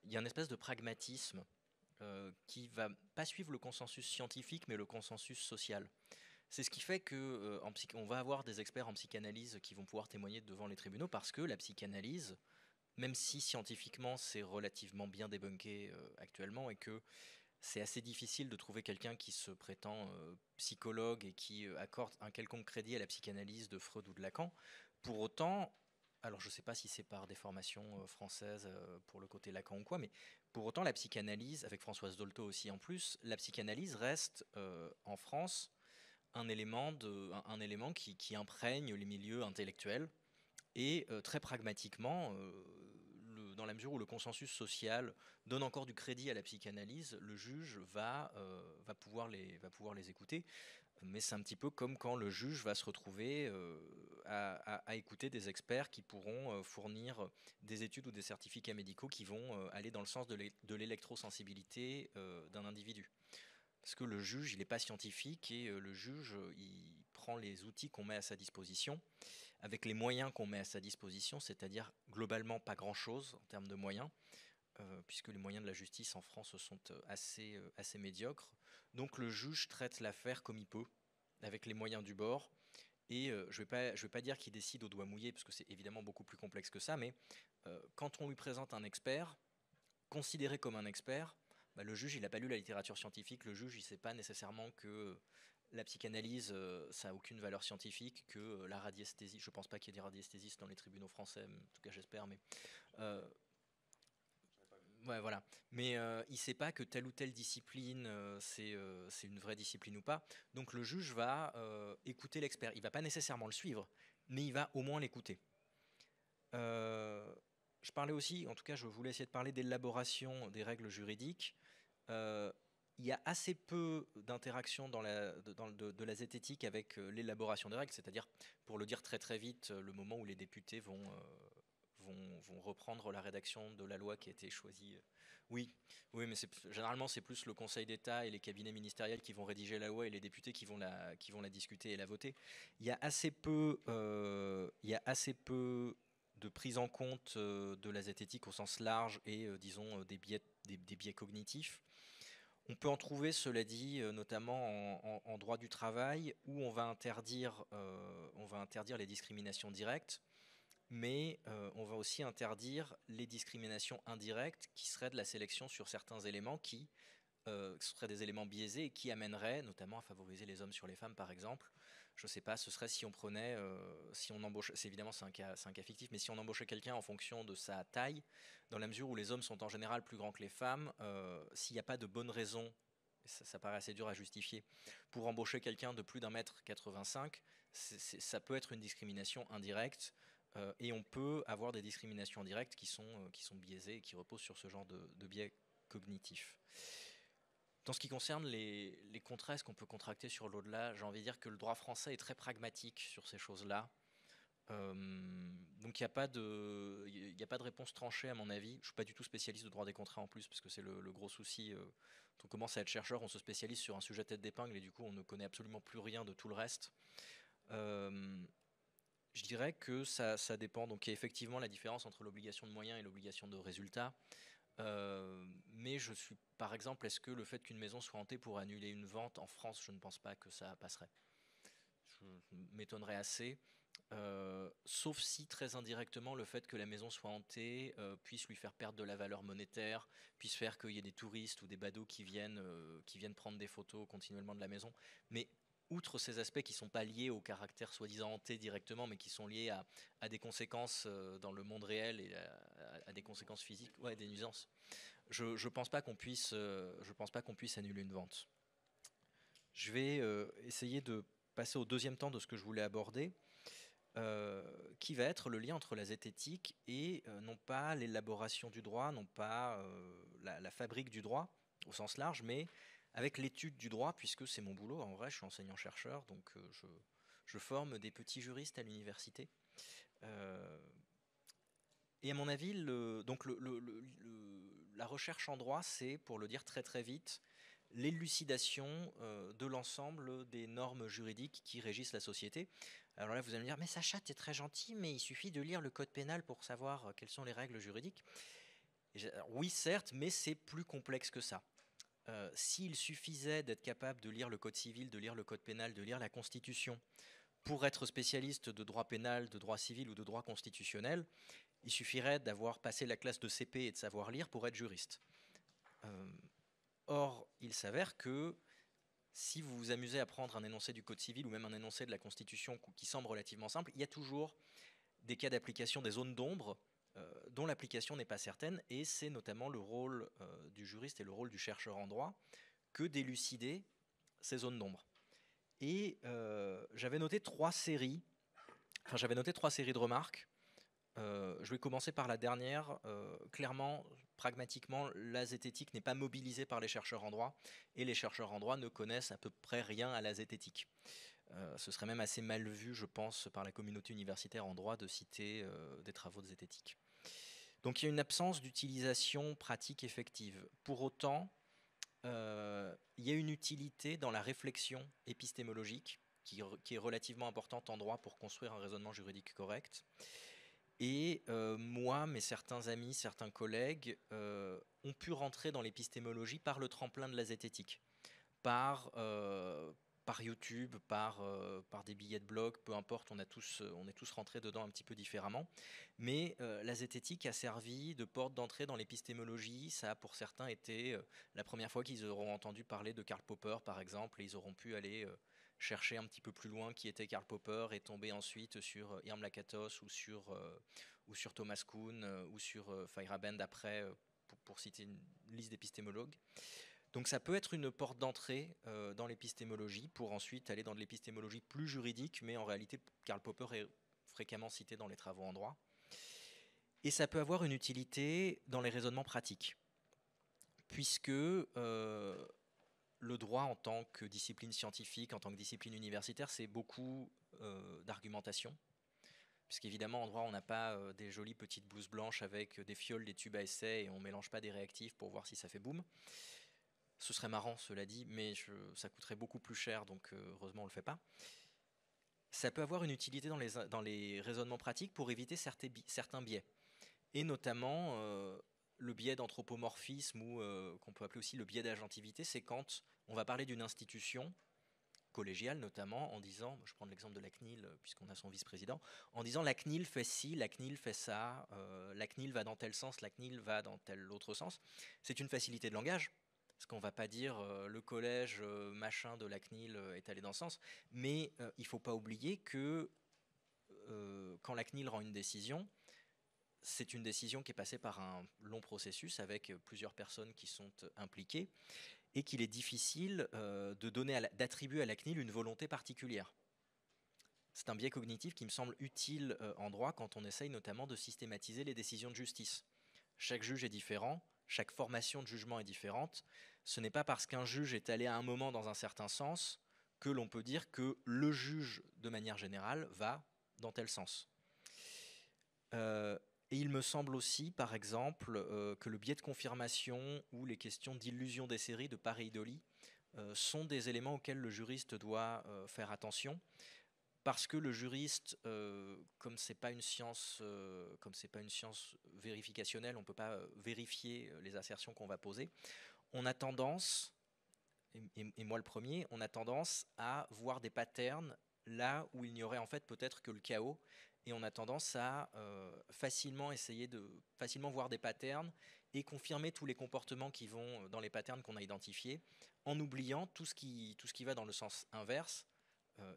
Il y a une espèce de pragmatisme qui ne va pas suivre le consensus scientifique mais le consensus social. C'est ce qui fait qu'on va avoir des experts en psychanalyse qui vont pouvoir témoigner devant les tribunaux parce que la psychanalyse même si scientifiquement c'est relativement bien débunké actuellement et que c'est assez difficile de trouver quelqu'un qui se prétend psychologue et qui accorde un quelconque crédit à la psychanalyse de Freud ou de Lacan. Pour autant, alors je ne sais pas si c'est par des formations françaises pour le côté Lacan ou quoi, mais pour autant la psychanalyse, avec Françoise Dolto aussi en plus, la psychanalyse reste en France un élément qui imprègne les milieux intellectuels. Et très pragmatiquement, dans la mesure où le consensus social donne encore du crédit à la psychanalyse, le juge va pouvoir les écouter. Mais c'est un petit peu comme quand le juge va se retrouver à écouter des experts qui pourront fournir des études ou des certificats médicaux qui vont aller dans le sens de l'électrosensibilité d'un individu. Parce que le juge, il n'est pas scientifique et le juge, il prend les outils qu'on met à sa disposition avec les moyens qu'on met à sa disposition, c'est-à-dire globalement pas grand-chose en termes de moyens, puisque les moyens de la justice en France sont assez médiocres. Donc le juge traite l'affaire comme il peut, avec les moyens du bord. Et je vais pas dire qu'il décide au doigt mouillé, parce que c'est évidemment beaucoup plus complexe que ça, mais quand on lui présente un expert, considéré comme un expert, bah, le juge, il n'a pas lu la littérature scientifique, le juge, il ne sait pas nécessairement que la psychanalyse, ça n'a aucune valeur scientifique, que la radiesthésie, je ne pense pas qu'il y ait des radiesthésistes dans les tribunaux français, en tout cas j'espère, mais... ouais, voilà. Mais il ne sait pas que telle ou telle discipline, c'est une vraie discipline ou pas. Donc le juge va écouter l'expert. Il ne va pas nécessairement le suivre, mais il va au moins l'écouter. Je parlais aussi, en tout cas je voulais essayer de parler d'élaboration des règles juridiques. Il y a assez peu d'interaction de la zététique avec l'élaboration des règles, c'est-à-dire, pour le dire très très vite, le moment où les députés vont reprendre la rédaction de la loi qui a été choisie. Oui, mais généralement c'est plus le Conseil d'État et les cabinets ministériels qui vont rédiger la loi et les députés qui vont la discuter et la voter. Il y a assez peu de prise en compte de la zététique au sens large et disons des biais cognitifs. On peut en trouver, cela dit, notamment en droit du travail, où on va interdire les discriminations directes, mais on va aussi interdire les discriminations indirectes, qui seraient de la sélection sur certains éléments qui seraient des éléments biaisés et qui amèneraient notamment à favoriser les hommes sur les femmes, par exemple. Je ne sais pas, ce serait si on prenait, si on embauche, c'est évidemment c'est un cas fictif, mais si on embauchait quelqu'un en fonction de sa taille, dans la mesure où les hommes sont en général plus grands que les femmes, s'il n'y a pas de bonne raison, ça paraît assez dur à justifier, pour embaucher quelqu'un de plus d'1,85 m, ça peut être une discrimination indirecte, et on peut avoir des discriminations indirectes qui sont biaisées et qui reposent sur ce genre de biais cognitifs. Dans ce qui concerne les contrats, est-ce qu'on peut contracter sur l'au-delà, j'ai envie de dire que le droit français est très pragmatique sur ces choses-là. Donc il n'y a pas de réponse tranchée à mon avis. Je ne suis pas du tout spécialiste de droit des contrats en plus, parce que c'est le gros souci. Quand on commence à être chercheur, on se spécialise sur un sujet tête d'épingle et du coup on ne connaît absolument plus rien de tout le reste. Je dirais que ça dépend. Donc il y a effectivement la différence entre l'obligation de moyens et l'obligation de résultat. Mais je suis, par exemple, est-ce que le fait qu'une maison soit hantée pour annuler une vente en France, je ne pense pas que ça passerait. Je m'étonnerais assez. Sauf si très indirectement le fait que la maison soit hantée puisse lui faire perdre de la valeur monétaire, puisse faire qu'il y ait des touristes ou des badauds qui viennent prendre des photos continuellement de la maison. Mais outre ces aspects qui ne sont pas liés au caractère soi-disant hanté directement, mais qui sont liés à des conséquences dans le monde réel et à des conséquences physiques, ouais, des nuisances, je ne pense pas qu'on puisse annuler une vente. Je vais essayer de passer au deuxième temps de ce que je voulais aborder, qui va être le lien entre la zététique et non pas l'élaboration du droit, non pas la fabrique du droit au sens large, mais avec l'étude du droit, puisque c'est mon boulot. En vrai, je suis enseignant-chercheur, donc je forme des petits juristes à l'université. Et à mon avis, la recherche en droit, c'est, pour le dire très très vite, l'élucidation de l'ensemble des normes juridiques qui régissent la société. Alors là, vous allez me dire, mais Sacha, tu es très gentil, mais il suffit de lire le code pénal pour savoir quelles sont les règles juridiques. Alors, oui, certes, mais c'est plus complexe que ça. S'il suffisait d'être capable de lire le code civil, de lire le code pénal, de lire la Constitution, pour être spécialiste de droit pénal, de droit civil ou de droit constitutionnel, Il suffirait d'avoir passé la classe de CP et de savoir lire pour être juriste. Or, il s'avère que si vous vous amusez à prendre un énoncé du Code civil ou même un énoncé de la Constitution qui semble relativement simple, il y a toujours des cas d'application, des zones d'ombre dont l'application n'est pas certaine, et c'est notamment le rôle du juriste et le rôle du chercheur en droit que d'élucider ces zones d'ombre. Et j'avais noté trois séries de remarques. Je vais commencer par la dernière. Clairement, pragmatiquement, la zététique n'est pas mobilisée par les chercheurs en droit, et les chercheurs en droit ne connaissent à peu près rien à la zététique. Ce serait même assez mal vu, je pense, par la communauté universitaire en droit de citer des travaux de zététique. Donc il y a une absence d'utilisation pratique effective. Pour autant, il y a une utilité dans la réflexion épistémologique qui est relativement importante en droit pour construire un raisonnement juridique correct. Et moi, mais certains amis, certains collègues ont pu rentrer dans l'épistémologie par le tremplin de la zététique, par YouTube, par des billets de blog, peu importe, on est tous rentrés dedans un petit peu différemment. Mais la zététique a servi de porte d'entrée dans l'épistémologie. Ça a pour certains été la première fois qu'ils auront entendu parler de Karl Popper, par exemple, et ils auront pu aller chercher un petit peu plus loin qui était Karl Popper et tomber ensuite sur Irm Lakatos ou sur Thomas Kuhn ou sur Feyerabend après, pour citer une liste d'épistémologues. Donc ça peut être une porte d'entrée dans l'épistémologie pour ensuite aller dans de l'épistémologie plus juridique, mais en réalité, Karl Popper est fréquemment cité dans les travaux en droit. Et ça peut avoir une utilité dans les raisonnements pratiques, puisque le droit en tant que discipline scientifique, en tant que discipline universitaire, c'est beaucoup d'argumentation. Puisqu'évidemment, en droit, on n'a pas des jolies petites blouses blanches avec des fioles, des tubes à essai, et on ne mélange pas des réactifs pour voir si ça fait boum. Ce serait marrant, cela dit, mais ça coûterait beaucoup plus cher, donc heureusement, on ne le fait pas. Ça peut avoir une utilité dans les raisonnements pratiques pour éviter certains biais. Et notamment, le biais d'anthropomorphisme, ou qu'on peut appeler aussi le biais d'agentivité, c'est quand on va parler d'une institution collégiale notamment, en disant, je prends l'exemple de la CNIL, puisqu'on a son vice-président, en disant la CNIL fait ci, la CNIL fait ça, la CNIL va dans tel sens, la CNIL va dans tel autre sens. C'est une facilité de langage, parce qu'on ne va pas dire le collège machin de la CNIL est allé dans ce sens, mais il ne faut pas oublier que quand la CNIL rend une décision, c'est une décision qui est passée par un long processus avec plusieurs personnes qui sont impliquées, et qu'il est difficile d'attribuer à la CNIL une volonté particulière. C'est un biais cognitif qui me semble utile en droit quand on essaye notamment de systématiser les décisions de justice. Chaque juge est différent, chaque formation de jugement est différente. Ce n'est pas parce qu'un juge est allé à un moment dans un certain sens que l'on peut dire que le juge, de manière générale, va dans tel sens. Et il me semble aussi, par exemple, que le biais de confirmation ou les questions d'illusion des séries, de pareidolie, sont des éléments auxquels le juriste doit faire attention, parce que le juriste, comme c'est pas une science vérificationnelle, on ne peut pas vérifier les assertions qu'on va poser, on a tendance, et moi le premier, on a tendance à voir des patterns là où il n'y aurait en fait peut-être que le chaos, et on a tendance à facilement voir des patterns et confirmer tous les comportements qui vont dans les patterns qu'on a identifiés, en oubliant tout ce qui va dans le sens inverse,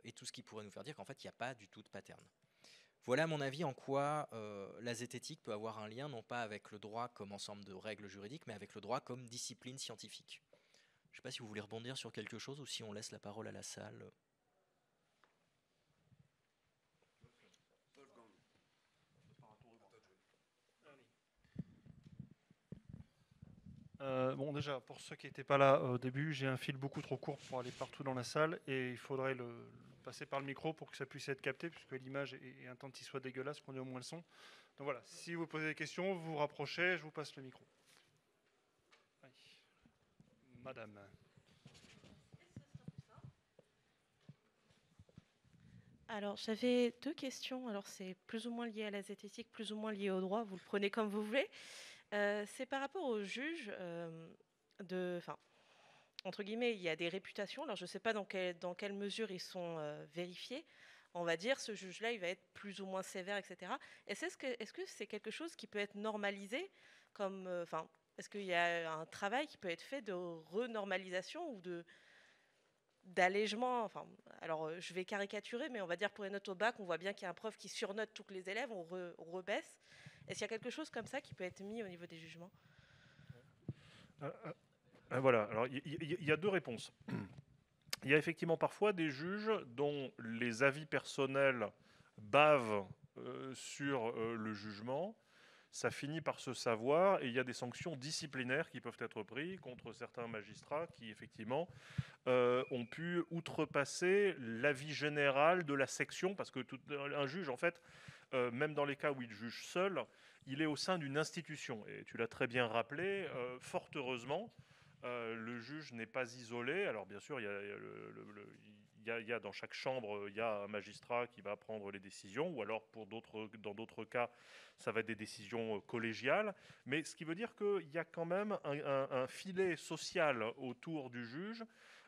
et tout ce qui pourrait nous faire dire qu'en fait il n'y a pas du tout de pattern. Voilà à mon avis en quoi la zététique peut avoir un lien non pas avec le droit comme ensemble de règles juridiques, mais avec le droit comme discipline scientifique. Je ne sais pas si vous voulez rebondir sur quelque chose ou si on laisse la parole à la salle. Bon, déjà, pour ceux qui n'étaient pas là au début, j'ai un fil beaucoup trop court pour aller partout dans la salle, et il faudrait le passer par le micro pour que ça puisse être capté, puisque l'image est un temps qu'il soit dégueulasse, qu'on ait au moins le son. Donc voilà, si vous posez des questions, vous vous rapprochez, je vous passe le micro. Allez. Madame. Alors, j'avais deux questions. Alors, c'est plus ou moins lié à la zététique, plus ou moins lié au droit. Vous le prenez comme vous voulez. C'est par rapport aux juges entre guillemets, il y a des réputations. Alors, je ne sais pas dans quelle mesure ils sont vérifiés. on va dire ce juge-là, il va être plus ou moins sévère, etc. Est-ce que c'est quelque chose qui peut être normalisé comme, enfin, est-ce qu'il y a un travail qui peut être fait de renormalisation ou d'allègement, enfin, alors je vais caricaturer, mais on va dire pour les notes au bac, on voit bien qu'il y a un prof qui surnote tous les élèves, on rebaisse. Est-ce qu'il y a quelque chose comme ça qui peut être mis au niveau des jugements? Voilà, alors il y a deux réponses. Il y a effectivement parfois des juges dont les avis personnels bavent sur le jugement. Ça finit par se savoir et il y a des sanctions disciplinaires qui peuvent être prises contre certains magistrats qui effectivement ont pu outrepasser l'avis général de la section, parce que un juge, en fait, même dans les cas où il juge seul, il est au sein d'une institution. Et tu l'as très bien rappelé, fort heureusement, le juge n'est pas isolé. Alors bien sûr, il y a dans chaque chambre, il y a un magistrat qui va prendre les décisions, ou alors dans d'autres cas, ça va être des décisions collégiales. Mais ce qui veut dire qu'il y a quand même un filet social autour du juge,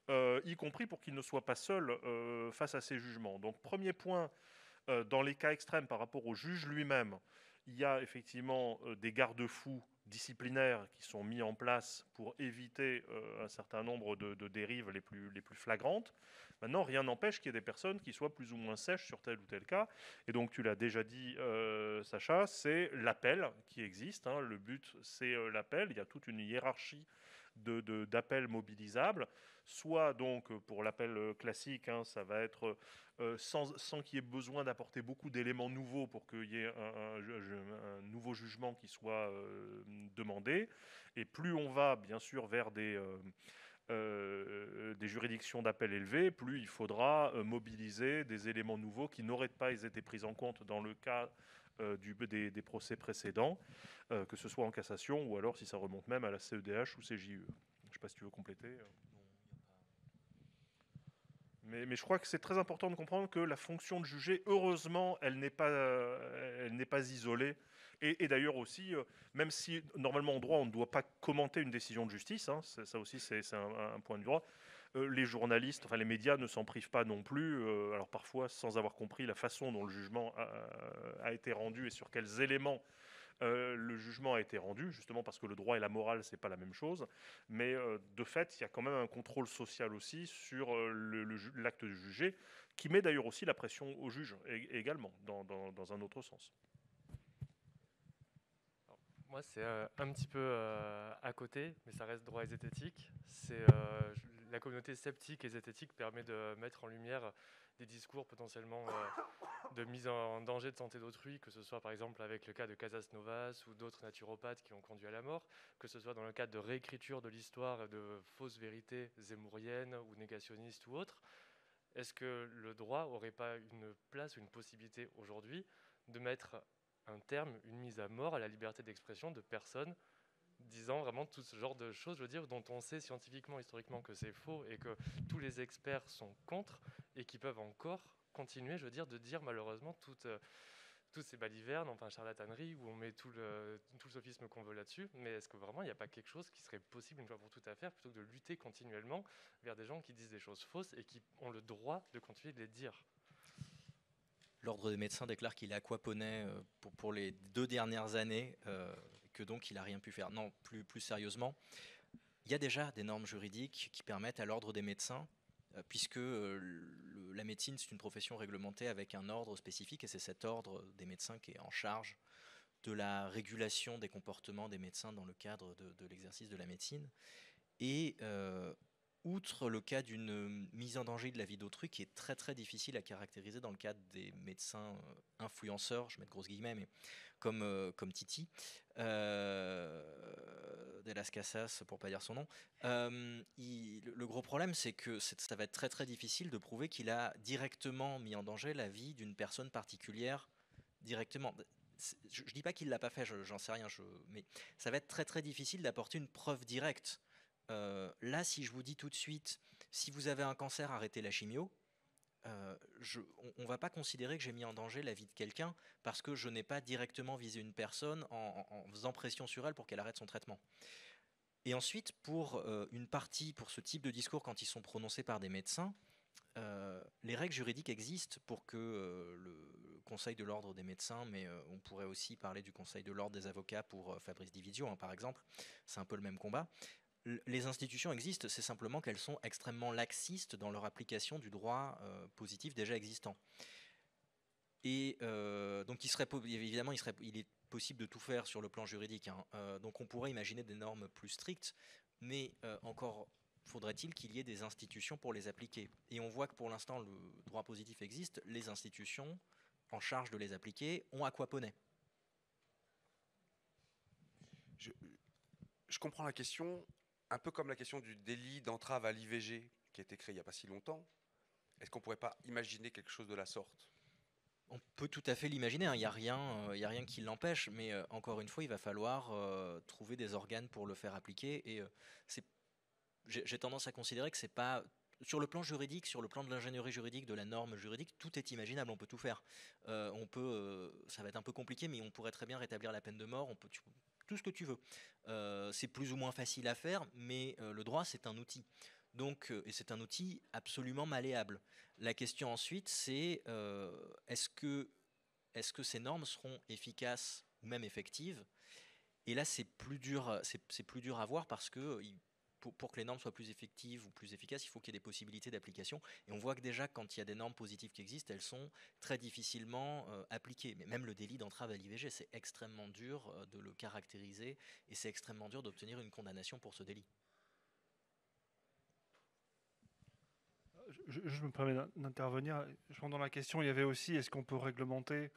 y compris pour qu'il ne soit pas seul face à ses jugements. Donc premier point, dans les cas extrêmes par rapport au juge lui-même, il y a effectivement des garde-fous disciplinaires qui sont mis en place pour éviter un certain nombre de dérives les plus flagrantes. Maintenant, rien n'empêche qu'il y ait des personnes qui soient plus ou moins sèches sur tel ou tel cas. Et donc, tu l'as déjà dit, Sacha, c'est l'appel qui existe. Hein. Le but, c'est l'appel. Il y a toute une hiérarchie d'appels mobilisables. Soit donc pour l'appel classique, hein, ça va être sans qu'il y ait besoin d'apporter beaucoup d'éléments nouveaux pour qu'il y ait un nouveau jugement qui soit demandé. Et plus on va bien sûr vers des juridictions d'appel élevées, plus il faudra mobiliser des éléments nouveaux qui n'auraient pas été pris en compte dans le cas des procès précédents, que ce soit en cassation ou alors si ça remonte même à la CEDH ou CJUE. Je ne sais pas si tu veux compléter. Mais je crois que c'est très important de comprendre que la fonction de juger, heureusement, elle n'est pas isolée. Et d'ailleurs aussi, même si normalement en droit, on ne doit pas commenter une décision de justice, hein, ça aussi c'est un point de droit, les journalistes, enfin les médias ne s'en privent pas non plus, alors parfois sans avoir compris la façon dont le jugement a été rendu et sur quels éléments le jugement a été rendu, justement parce que le droit et la morale, c'est pas la même chose. Mais de fait, il y a quand même un contrôle social aussi sur l'acte de juger, qui met d'ailleurs aussi la pression au juge également, dans un autre sens. Alors, moi, c'est un petit peu à côté, mais ça reste droit et zététique. La communauté sceptique et zététique permet de mettre en lumière des discours potentiellement de mise en danger de santé d'autrui, que ce soit par exemple avec le cas de Casas Novas ou d'autres naturopathes qui ont conduit à la mort, que ce soit dans le cadre de réécriture de l'histoire et de fausses vérités zémouriennes ou négationnistes ou autres. Est-ce que le droit n'aurait pas une place, une possibilité aujourd'hui de mettre un terme, une mise à mort à la liberté d'expression de personnes disant vraiment tout ce genre de choses, je veux dire, dont on sait scientifiquement, historiquement que c'est faux et que tous les experts sont contre et qui peuvent encore continuer, je veux dire, de dire malheureusement toutes ces balivernes, enfin charlataneries, où on met tout le sophisme qu'on veut là-dessus. Mais est-ce que vraiment il n'y a pas quelque chose qui serait possible une fois pour toutes à faire, plutôt que de lutter continuellement vers des gens qui disent des choses fausses et qui ont le droit de continuer de les dire? L'Ordre des médecins déclare qu'il aquaponnait pour les 2 dernières années, que donc il n'a rien pu faire. Non, plus sérieusement, il y a déjà des normes juridiques qui permettent à l'Ordre des médecins, puisque la médecine c'est une profession réglementée avec un ordre spécifique, et c'est cet ordre des médecins qui est en charge de la régulation des comportements des médecins dans le cadre de l'exercice de la médecine. Et outre le cas d'une mise en danger de la vie d'autrui qui est très très difficile à caractériser dans le cadre des médecins influenceurs, je mets de grosses guillemets, mais comme Titi, de Las Casas pour pas dire son nom, le gros problème c'est que ça va être très très difficile de prouver qu'il a directement mis en danger la vie d'une personne particulière directement. Je dis pas qu'il l'a pas fait, j'en sais rien, mais ça va être très très difficile d'apporter une preuve directe. Là, si je vous dis tout de suite, si vous avez un cancer, arrêtez la chimio, on ne va pas considérer que j'ai mis en danger la vie de quelqu'un parce que je n'ai pas directement visé une personne en faisant pression sur elle pour qu'elle arrête son traitement. Et ensuite, pour une partie, pour ce type de discours, quand ils sont prononcés par des médecins, Les règles juridiques existent pour que le Conseil de l'ordre des médecins, mais on pourrait aussi parler du Conseil de l'ordre des avocats pour Fabrice Dividio, hein, par exemple. C'est un peu le même combat. Les institutions existent, c'est simplement qu'elles sont extrêmement laxistes dans leur application du droit positif déjà existant. Et donc, évidemment, il est possible de tout faire sur le plan juridique, hein. Donc, on pourrait imaginer des normes plus strictes, mais encore faudrait-il qu'il y ait des institutions pour les appliquer. Et on voit que pour l'instant, le droit positif existe, les institutions en charge de les appliquer ont aquaponé. Je comprends la question, un peu comme la question du délit d'entrave à l'IVG qui a été créé il n'y a pas si longtemps. Est-ce qu'on ne pourrait pas imaginer quelque chose de la sorte? On peut tout à fait l'imaginer, hein. Il n'y a rien qui l'empêche, mais encore une fois, il va falloir trouver des organes pour le faire appliquer. Et j'ai tendance à considérer que c'est pas, sur le plan juridique, sur le plan de l'ingénierie juridique, de la norme juridique, tout est imaginable, on peut tout faire. Ça va être un peu compliqué, mais on pourrait très bien rétablir la peine de mort, tout ce que tu veux. C'est plus ou moins facile à faire, mais le droit, c'est un outil. Donc, et c'est un outil absolument malléable. La question ensuite, c'est est-ce que ces normes seront efficaces ou même effectives? Et là, c'est plus dur à voir parce que pour que les normes soient plus effectives ou plus efficaces, il faut qu'il y ait des possibilités d'application. Et on voit que déjà, quand il y a des normes positives qui existent, elles sont très difficilement appliquées. Mais même le délit d'entrave à l'IVG, c'est extrêmement dur de le caractériser et c'est extrêmement dur d'obtenir une condamnation pour ce délit. Je me permets d'intervenir. Dans la question, il y avait aussi, est-ce qu'on peut réglementer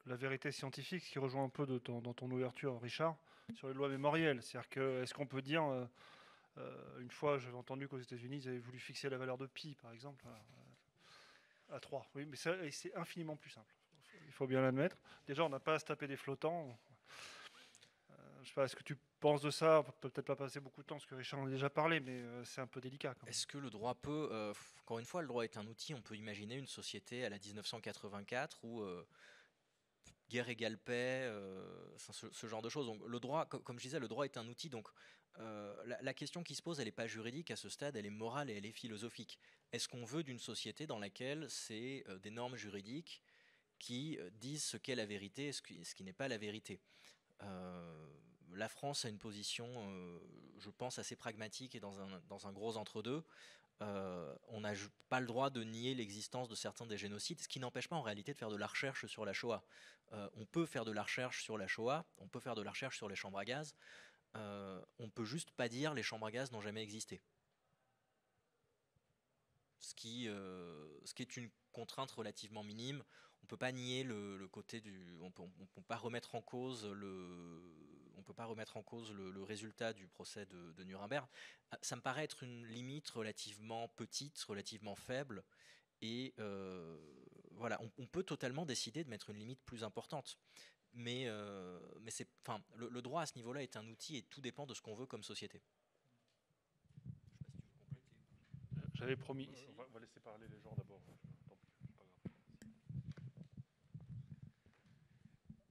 la vérité scientifique, ce qui rejoint un peu dans ton ouverture, Richard, sur les lois mémorielles. C'est-à-dire que, est-ce qu'on peut dire, une fois, j'avais entendu qu'aux États-Unis, ils avaient voulu fixer la valeur de pi, par exemple, à 3. Oui, mais c'est infiniment plus simple. Il faut bien l'admettre. Déjà, on n'a pas à se taper des flottants. Je sais pas, est-ce que tu penses de ça? On peut peut-être pas passer beaucoup de temps, parce que Richard en a déjà parlé, mais c'est un peu délicat. Est-ce que le droit peut... encore une fois, le droit est un outil. On peut imaginer une société à la 1984 où guerre égale paix, ce genre de choses. Donc, le droit, comme je disais, le droit est un outil. Donc, la question qui se pose, elle n'est pas juridique à ce stade, elle est morale et elle est philosophique. Est-ce qu'on veut d'une société dans laquelle c'est des normes juridiques qui disent ce qu'est la vérité et ce qui n'est pas la vérité? La France a une position, je pense, assez pragmatique et dans un gros entre-deux. On n'a pas le droit de nier l'existence de certains des génocides, ce qui n'empêche pas en réalité de faire de la recherche sur la Shoah. On peut faire de la recherche sur la Shoah, on peut faire de la recherche sur les chambres à gaz, on ne peut juste pas dire les chambres à gaz n'ont jamais existé. Ce qui est une contrainte relativement minime. On ne peut pas nier le côté on peut pas remettre en cause le résultat du procès de Nuremberg. Ça me paraît être une limite relativement petite, relativement faible. Et voilà, on peut totalement décider de mettre une limite plus importante. Mais le droit à ce niveau-là est un outil et tout dépend de ce qu'on veut comme société. J'avais promis ici. On va laisser parler les gens d'abord.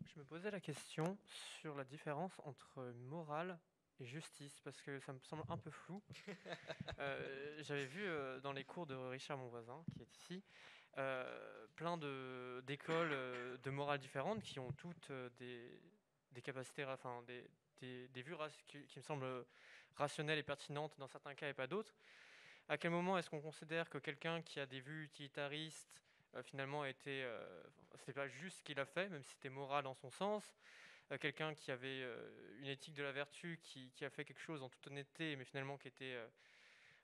Je me posais la question sur la différence entre morale et justice, parce que ça me semble un peu flou. J'avais vu dans les cours de Richard, mon voisin, qui est ici, plein d'écoles de morale différentes qui ont toutes des capacités, enfin des vues qui me semblent rationnelles et pertinentes dans certains cas et pas d'autres. À quel moment est-ce qu'on considère que quelqu'un qui a des vues utilitaristes finalement c'était pas juste ce qu'il a fait, même si c'était moral en son sens, quelqu'un qui avait une éthique de la vertu, qui a fait quelque chose en toute honnêteté, mais finalement qui était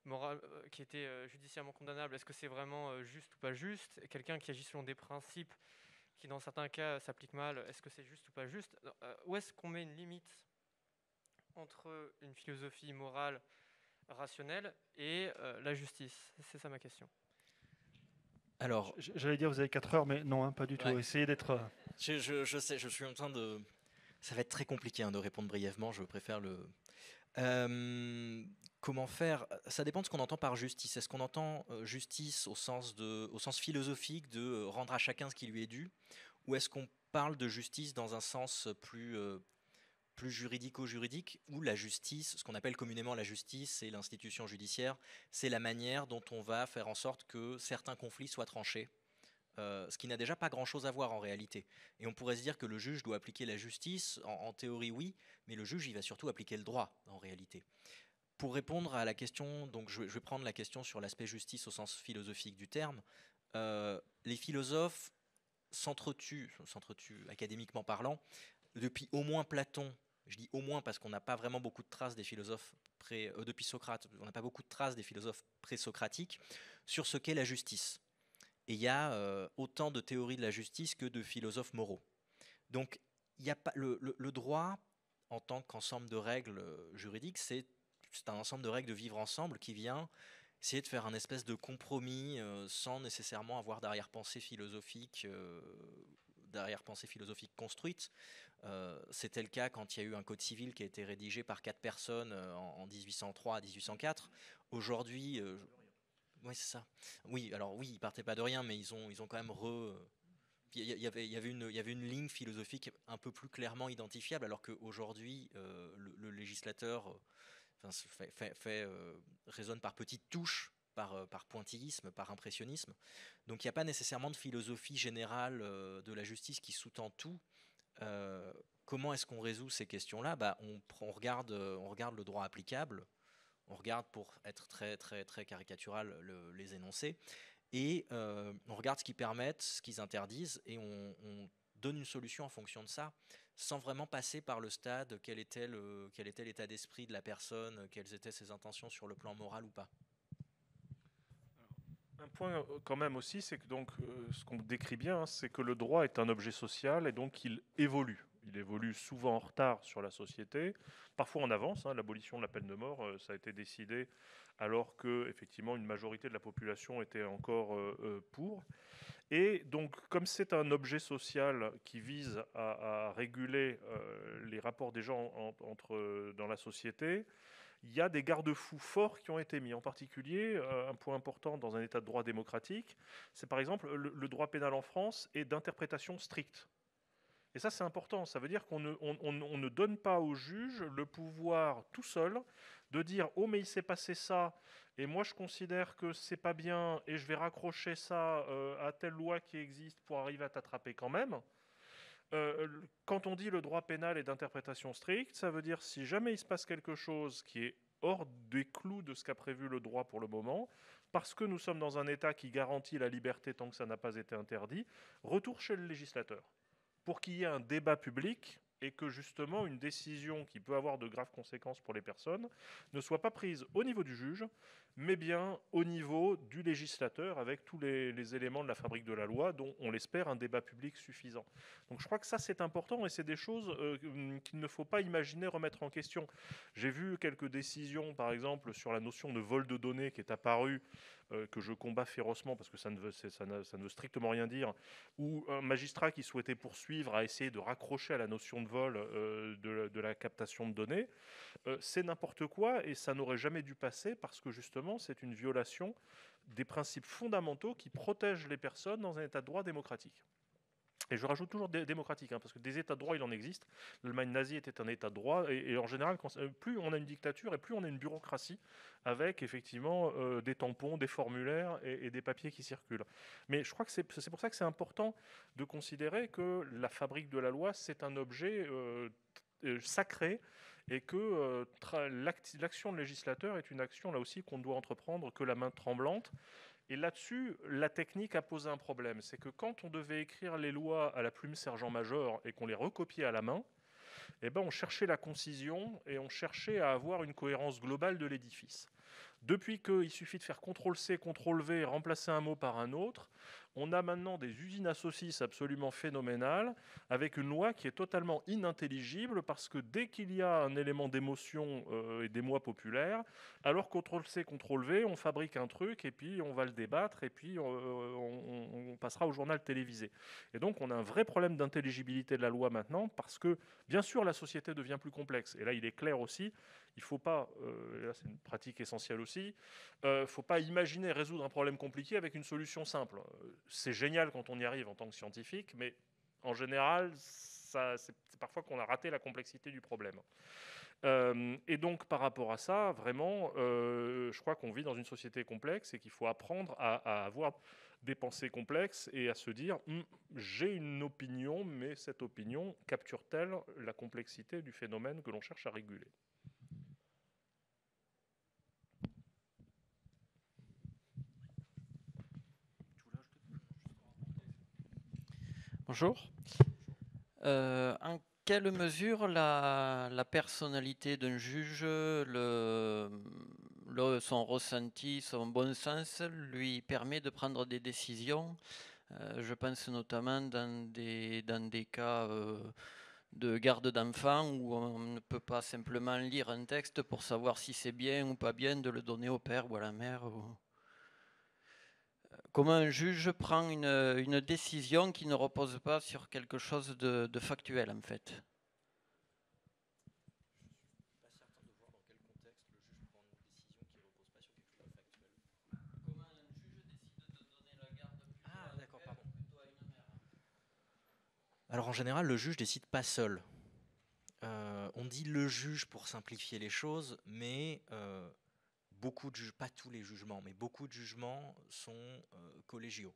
moral, qui était judiciairement condamnable, est-ce que c'est vraiment juste ou pas juste? Et quelqu'un qui agit selon des principes qui dans certains cas s'appliquent mal, est-ce que c'est juste ou pas juste? Où est-ce qu'on met une limite entre une philosophie morale rationnelle et la justice? C'est ça ma question. Alors, j'allais dire vous avez 4 heures, mais non, hein, pas du tout. Ouais. Essayez d'être... Je sais, je suis en train de... Ça va être très compliqué de répondre brièvement, je préfère le... Comment faire? Ça dépend de ce qu'on entend par justice. Est-ce qu'on entend justice au sens philosophique de rendre à chacun ce qui lui est dû? Ou est-ce qu'on parle de justice dans un sens plus juridico-juridique, où la justice, ce qu'on appelle communément la justice et l'institution judiciaire, c'est la manière dont on va faire en sorte que certains conflits soient tranchés. Ce qui n'a déjà pas grand-chose à voir en réalité. Et on pourrait se dire que le juge doit appliquer la justice, en théorie oui, mais le juge il va surtout appliquer le droit en réalité. Pour répondre à la question, donc je vais prendre la question sur l'aspect justice au sens philosophique du terme, les philosophes s'entretuent académiquement parlant, depuis au moins Platon. Je dis au moins parce qu'on n'a pas vraiment beaucoup de traces des philosophes depuis Socrate, on n'a pas beaucoup de traces des philosophes pré-socratiques sur ce qu'est la justice. Et il y a autant de théories de la justice que de philosophes moraux. Donc il y a pas, le droit, en tant qu'ensemble de règles juridiques, c'est un ensemble de règles de vivre ensemble qui vient essayer de faire un espèce de compromis sans nécessairement avoir d'arrière-pensée philosophique construite. C'était le cas quand il y a eu un code civil qui a été rédigé par 4 personnes en 1803 à 1804. Aujourd'hui, oui, c'est ça. Oui, alors oui, ils partaient pas de rien, mais ils ont quand même il y avait une ligne philosophique un peu plus clairement identifiable, alors qu'aujourd'hui, le législateur raisonne par petites touches, par pointillisme, par impressionnisme. Donc il n'y a pas nécessairement de philosophie générale de la justice qui sous-tend tout. Comment est-ce qu'on résout ces questions-là ? On regarde le droit applicable. On regarde, pour être très, très, très caricatural, les énoncés, et on regarde ce qu'ils permettent, ce qu'ils interdisent, et on donne une solution en fonction de ça, sans vraiment passer par le stade quel était l'état d'esprit de la personne, quelles étaient ses intentions sur le plan moral ou pas. Un point quand même aussi, c'est que donc, ce qu'on décrit bien, c'est que le droit est un objet social et donc il évolue. Il évolue souvent en retard sur la société, parfois en avance. L'abolition de la peine de mort, ça a été décidé alors que effectivement une majorité de la population était encore pour. Et donc, comme c'est un objet social qui vise à réguler les rapports des gens dans la société, il y a des garde-fous forts qui ont été mis. En particulier, un point important dans un état de droit démocratique, c'est par exemple le droit pénal en France est d'interprétation stricte. Et ça, c'est important. Ça veut dire qu'on ne donne pas au juge le pouvoir tout seul de dire « Oh, mais il s'est passé ça, et moi je considère que c'est pas bien, et je vais raccrocher ça à telle loi qui existe pour arriver à t'attraper quand même ». Quand on dit le droit pénal est d'interprétation stricte, ça veut dire si jamais il se passe quelque chose qui est hors des clous de ce qu'a prévu le droit pour le moment, parce que nous sommes dans un État qui garantit la liberté tant que ça n'a pas été interdit, retour chez le législateur, pour qu'il y ait un débat public et que justement une décision qui peut avoir de graves conséquences pour les personnes ne soit pas prise au niveau du juge, mais bien au niveau du législateur avec tous les éléments de la fabrique de la loi dont on l'espère un débat public suffisant. Donc je crois que ça c'est important et c'est des choses qu'il ne faut pas imaginer remettre en question. J'ai vu quelques décisions par exemple sur la notion de vol de données qui est apparue, que je combats férocement parce que ça ne veut strictement rien dire, où un magistrat qui souhaitait poursuivre a essayé de raccrocher à la notion de vol de la captation de données. C'est n'importe quoi et ça n'aurait jamais dû passer parce que justement c'est une violation des principes fondamentaux qui protègent les personnes dans un état de droit démocratique. Et je rajoute toujours démocratique, parce que des états de droit, il en existe. L'Allemagne nazie était un état de droit, et en général, plus on a une dictature, et plus on a une bureaucratie, avec effectivement des tampons, des formulaires et des papiers qui circulent. Mais je crois que c'est pour ça que c'est important de considérer que la fabrique de la loi, c'est un objet sacré, et que l'action de législateur est une action, là aussi, qu'on ne doit entreprendre que la main tremblante. Et là-dessus, la technique a posé un problème. C'est que quand on devait écrire les lois à la plume sergent-major et qu'on les recopiait à la main, on cherchait la concision et on cherchait à avoir une cohérence globale de l'édifice. Depuis qu'il suffit de faire CTRL-C, CTRL-V et remplacer un mot par un autre, on a maintenant des usines à saucisses absolument phénoménales, avec une loi qui est totalement inintelligible, parce que dès qu'il y a un élément d'émotion et d'émoi populaire, alors CTRL-C, CTRL-V, on fabrique un truc, et puis on va le débattre, et puis on passera au journal télévisé. Et donc on a un vrai problème d'intelligibilité de la loi maintenant, parce que, bien sûr, la société devient plus complexe. Et là, il est clair aussi, il ne faut pas, et là c'est une pratique essentielle aussi, faut pas imaginer résoudre un problème compliqué avec une solution simple. C'est génial quand on y arrive en tant que scientifique, mais en général, c'est parfois qu'on a raté la complexité du problème. Et donc, par rapport à ça, vraiment, je crois qu'on vit dans une société complexe et qu'il faut apprendre à avoir des pensées complexes et à se dire j'ai une opinion, mais cette opinion capture-t-elle la complexité du phénomène que l'on cherche à réguler? Bonjour. En quelle mesure la personnalité d'un juge, son ressenti, son bon sens lui permet de prendre des décisions? Je pense notamment dans des cas de garde d'enfants où on ne peut pas simplement lire un texte pour savoir si c'est bien ou pas bien de le donner au père ou à la mère. Comment un juge prend une décision qui ne repose pas sur quelque chose de factuel, en fait? Alors en général, le juge décide pas seul. On dit le juge pour simplifier les choses, mais beaucoup de pas tous les jugements, mais beaucoup de jugements sont collégiaux.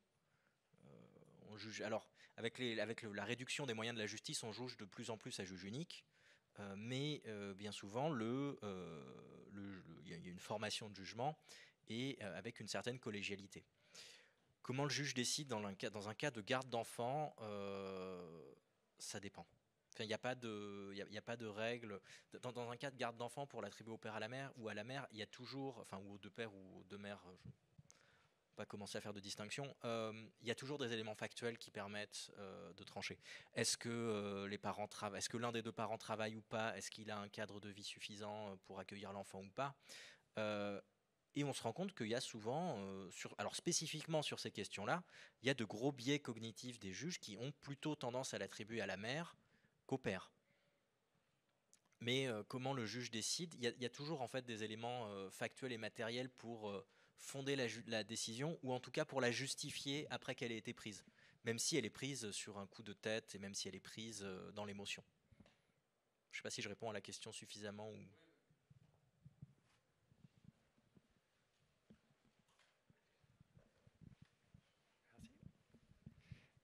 On juge. Alors avec la réduction des moyens de la justice, on juge de plus en plus à juge unique, mais bien souvent il y a une formation de jugement et avec une certaine collégialité. Comment le juge décide dans un cas de garde d'enfant, ça dépend. Enfin, il n'y a pas de règle. Dans un cas de garde d'enfant, pour l'attribuer au père à la mère ou à la mère, il y a toujours, enfin, ou aux deux pères ou aux deux mères, je ne vais pas commencer à faire de distinction, il y a toujours des éléments factuels qui permettent de trancher. Est-ce que est-ce que l'un des deux parents travaille ou pas? Est-ce qu'il a un cadre de vie suffisant pour accueillir l'enfant ou pas? Et on se rend compte qu'il y a souvent, alors spécifiquement sur ces questions-là, il y a de gros biais cognitifs des juges qui ont plutôt tendance à l'attribuer à la mère qu'au père. Mais comment le juge décide? Il y a toujours en fait des éléments factuels et matériels pour fonder la décision, ou en tout cas pour la justifier après qu'elle ait été prise, même si elle est prise sur un coup de tête et même si elle est prise dans l'émotion. Je ne sais pas si je réponds à la question suffisamment ou...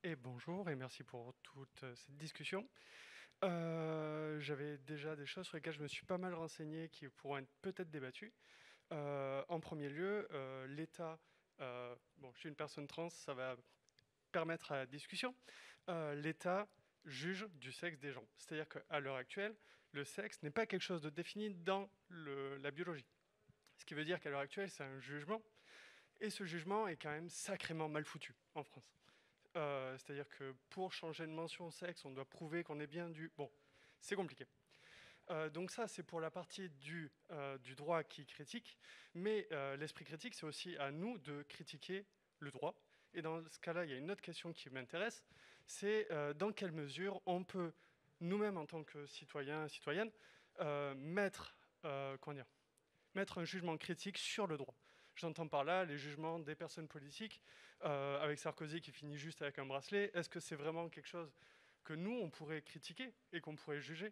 Et bonjour et merci pour toute cette discussion. J'avais déjà des choses sur lesquelles je me suis pas mal renseigné qui pourront être peut-être débattues. En premier lieu, l'État, bon, je suis une personne trans, ça va permettre à la discussion. L'État juge du sexe des gens. C'est-à-dire qu'à l'heure actuelle, le sexe n'est pas quelque chose de défini dans la biologie. Ce qui veut dire qu'à l'heure actuelle, c'est un jugement. Et ce jugement est quand même sacrément mal foutu en France. C'est-à-dire que pour changer de mention sexe, on doit prouver qu'on est bien du... Bon, c'est compliqué. Donc ça, c'est pour la partie du droit qui critique. Mais l'esprit critique, c'est aussi à nous de critiquer le droit. Et dans ce cas-là, il y a une autre question qui m'intéresse. C'est dans quelle mesure on peut, nous-mêmes en tant que citoyens, citoyennes, mettre un jugement critique sur le droit. J'entends par là les jugements des personnes politiques, avec Sarkozy qui finit juste avec un bracelet. Est-ce que c'est vraiment quelque chose que nous, on pourrait critiquer et qu'on pourrait juger?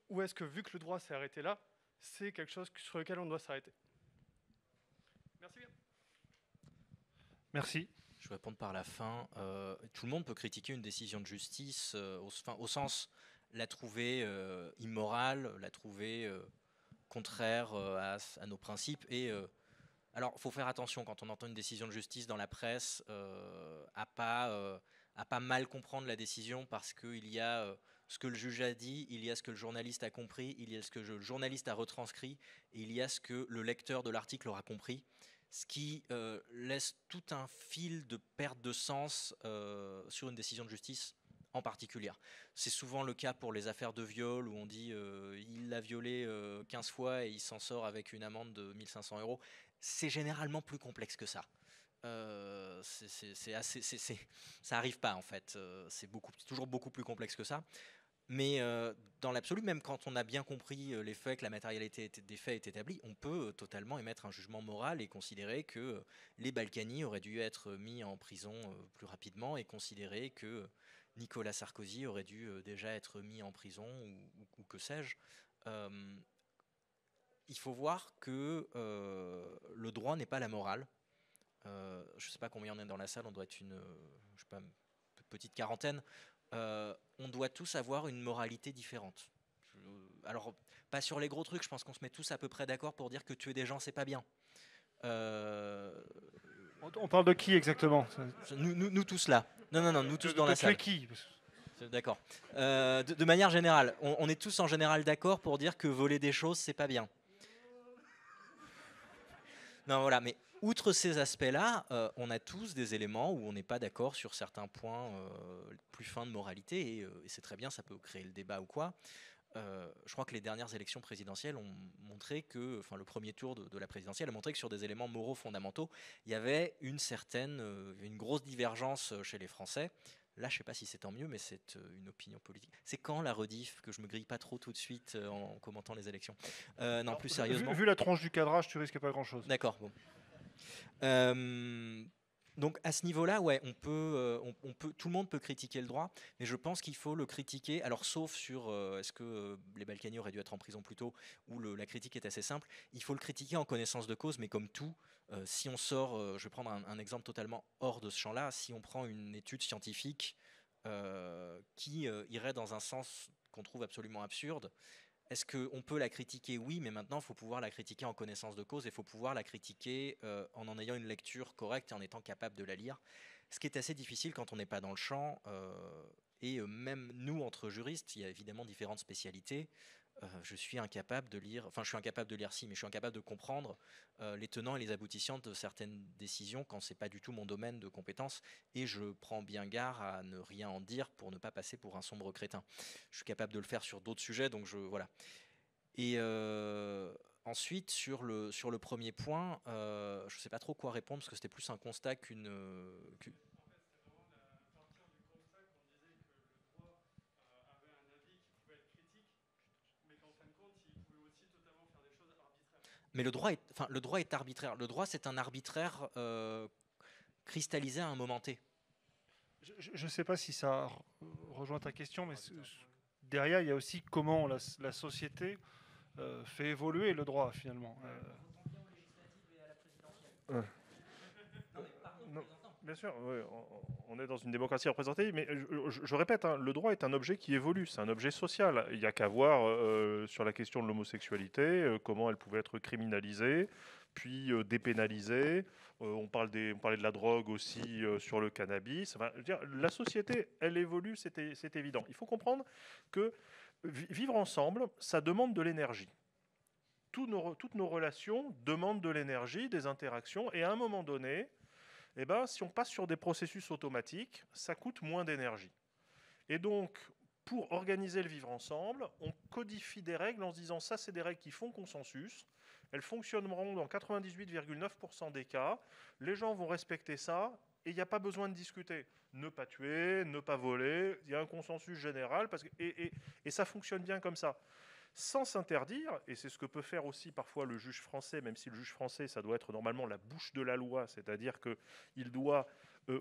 Ou est-ce que, vu que le droit s'est arrêté là, c'est quelque chose sur lequel on doit s'arrêter? Merci bien. Merci. Je vais répondre par la fin. Tout le monde peut critiquer une décision de justice au sens la trouver immorale, la trouver contraire à nos principes. Et alors, il faut faire attention quand on entend une décision de justice dans la presse à pas mal comprendre la décision, parce qu'il y a ce que le juge a dit, il y a ce que le journaliste a compris, il y a ce que le journaliste a retranscrit, et il y a ce que le lecteur de l'article aura compris. Ce qui laisse tout un fil de perte de sens sur une décision de justice en particulier. C'est souvent le cas pour les affaires de viol où on dit il l'a violé 15 fois et il s'en sort avec une amende de 1 500 €. C'est généralement plus complexe que ça. Ça arrive pas en fait. C'est toujours beaucoup plus complexe que ça. Mais dans l'absolu, même quand on a bien compris les faits, que la matérialité des faits est établie, on peut totalement émettre un jugement moral et considérer que les Balkany auraient dû être mis en prison plus rapidement, et considérer que Nicolas Sarkozy aurait dû déjà être mis en prison ou que sais-je. Il faut voir que le droit n'est pas la morale. Je ne sais pas combien on est dans la salle, on doit être une petite quarantaine. On doit tous avoir une moralité différente. Alors, pas sur les gros trucs, je pense qu'on se met tous à peu près d'accord pour dire que tuer des gens, c'est pas bien. On parle de qui exactement? Nous tous là. Non, nous tous dans la salle. Qui? D'accord. De manière générale, on est tous en général d'accord pour dire que voler des choses, c'est pas bien. Non, voilà, mais outre ces aspects-là, on a tous des éléments où on n'est pas d'accord sur certains points plus fins de moralité, et c'est très bien, ça peut créer le débat ou quoi. Je crois que les dernières élections présidentielles ont montré que, enfin le premier tour de la présidentielle a montré que sur des éléments moraux fondamentaux, il y avait une grosse divergence chez les Français. Là, je ne sais pas si c'est tant mieux, mais c'est une opinion politique. C'est quand la rediff, que je me grille pas trop tout de suite en commentant les élections. Non, plus sérieusement. Vu la tranche du cadrage, tu risques pas grand-chose. D'accord, bon. Donc à ce niveau-là, ouais, on peut, tout le monde peut critiquer le droit, mais je pense qu'il faut le critiquer. Alors sauf sur est-ce que les Balkany auraient dû être en prison plus tôt, où la critique est assez simple. Il faut le critiquer en connaissance de cause, mais comme tout, si on sort, je vais prendre un exemple totalement hors de ce champ-là. Si on prend une étude scientifique qui irait dans un sens qu'on trouve absolument absurde. Est-ce qu'on peut la critiquer? Oui, mais maintenant, il faut pouvoir la critiquer en connaissance de cause et il faut pouvoir la critiquer en ayant une lecture correcte et en étant capable de la lire. Ce qui est assez difficile quand on n'est pas dans le champ. Et même nous, entre juristes, il y a évidemment différentes spécialités. Je suis incapable de lire, enfin je suis incapable de lire si, mais je suis incapable de comprendre les tenants et les aboutissants de certaines décisions quand c'est pas du tout mon domaine de compétence, et je prends bien garde à ne rien en dire pour ne pas passer pour un sombre crétin. Je suis capable de le faire sur d'autres sujets, donc voilà. Et ensuite sur le premier point, je sais pas trop quoi répondre parce que c'était plus un constat qu'une Mais le droit est arbitraire. Le droit, c'est un arbitraire cristallisé à un moment T. Je ne sais pas si ça rejoint ta question, mais derrière, il y a aussi comment la société fait évoluer le droit, finalement. Non, bien sûr, oui, on est dans une démocratie représentative, mais je répète, hein, le droit est un objet qui évolue, c'est un objet social. Il n'y a qu'à voir sur la question de l'homosexualité, comment elle pouvait être criminalisée, puis dépénalisée. On parlait de la drogue aussi sur le cannabis. Enfin, je veux dire, la société, elle évolue, c'est évident. Il faut comprendre que vivre ensemble, ça demande de l'énergie. Toutes nos relations demandent de l'énergie, des interactions, et à un moment donné, eh ben, si on passe sur des processus automatiques, ça coûte moins d'énergie. Et donc, pour organiser le vivre ensemble, on codifie des règles en se disant ça, c'est des règles qui font consensus. Elles fonctionneront dans 98,9% des cas. Les gens vont respecter ça et il n'y a pas besoin de discuter. Ne pas tuer, ne pas voler, il y a un consensus général et ça fonctionne bien comme ça. Sans s'interdire, et c'est ce que peut faire aussi parfois le juge français, même si le juge français, ça doit être normalement la bouche de la loi, c'est-à-dire qu'il doit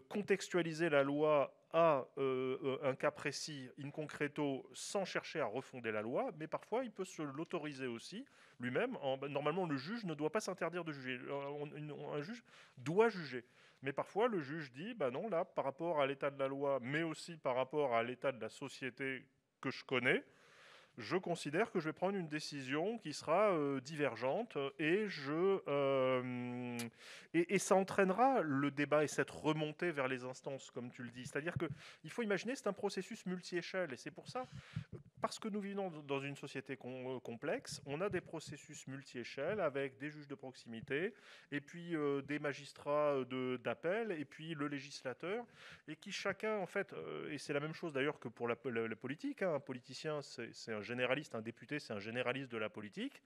contextualiser la loi à un cas précis, in concreto, sans chercher à refonder la loi, mais parfois il peut se l'autoriser aussi lui-même. Normalement, le juge ne doit pas s'interdire de juger. Un juge doit juger. Mais parfois, le juge dit, bah non, là, par rapport à l'état de la loi, mais aussi par rapport à l'état de la société que je connais, je considère que je vais prendre une décision qui sera divergente et ça entraînera le débat et cette remontée vers les instances, comme tu le dis. C'est-à-dire qu'il faut imaginer, c'est un processus multi-échelle et c'est pour ça, parce que nous vivons dans une société complexe, on a des processus multi-échelles avec des juges de proximité et puis des magistrats d'appel et puis le législateur et qui chacun, en fait, et c'est la même chose d'ailleurs que pour la politique, hein, un politicien, c'est un généraliste, un député, c'est un généraliste de la politique.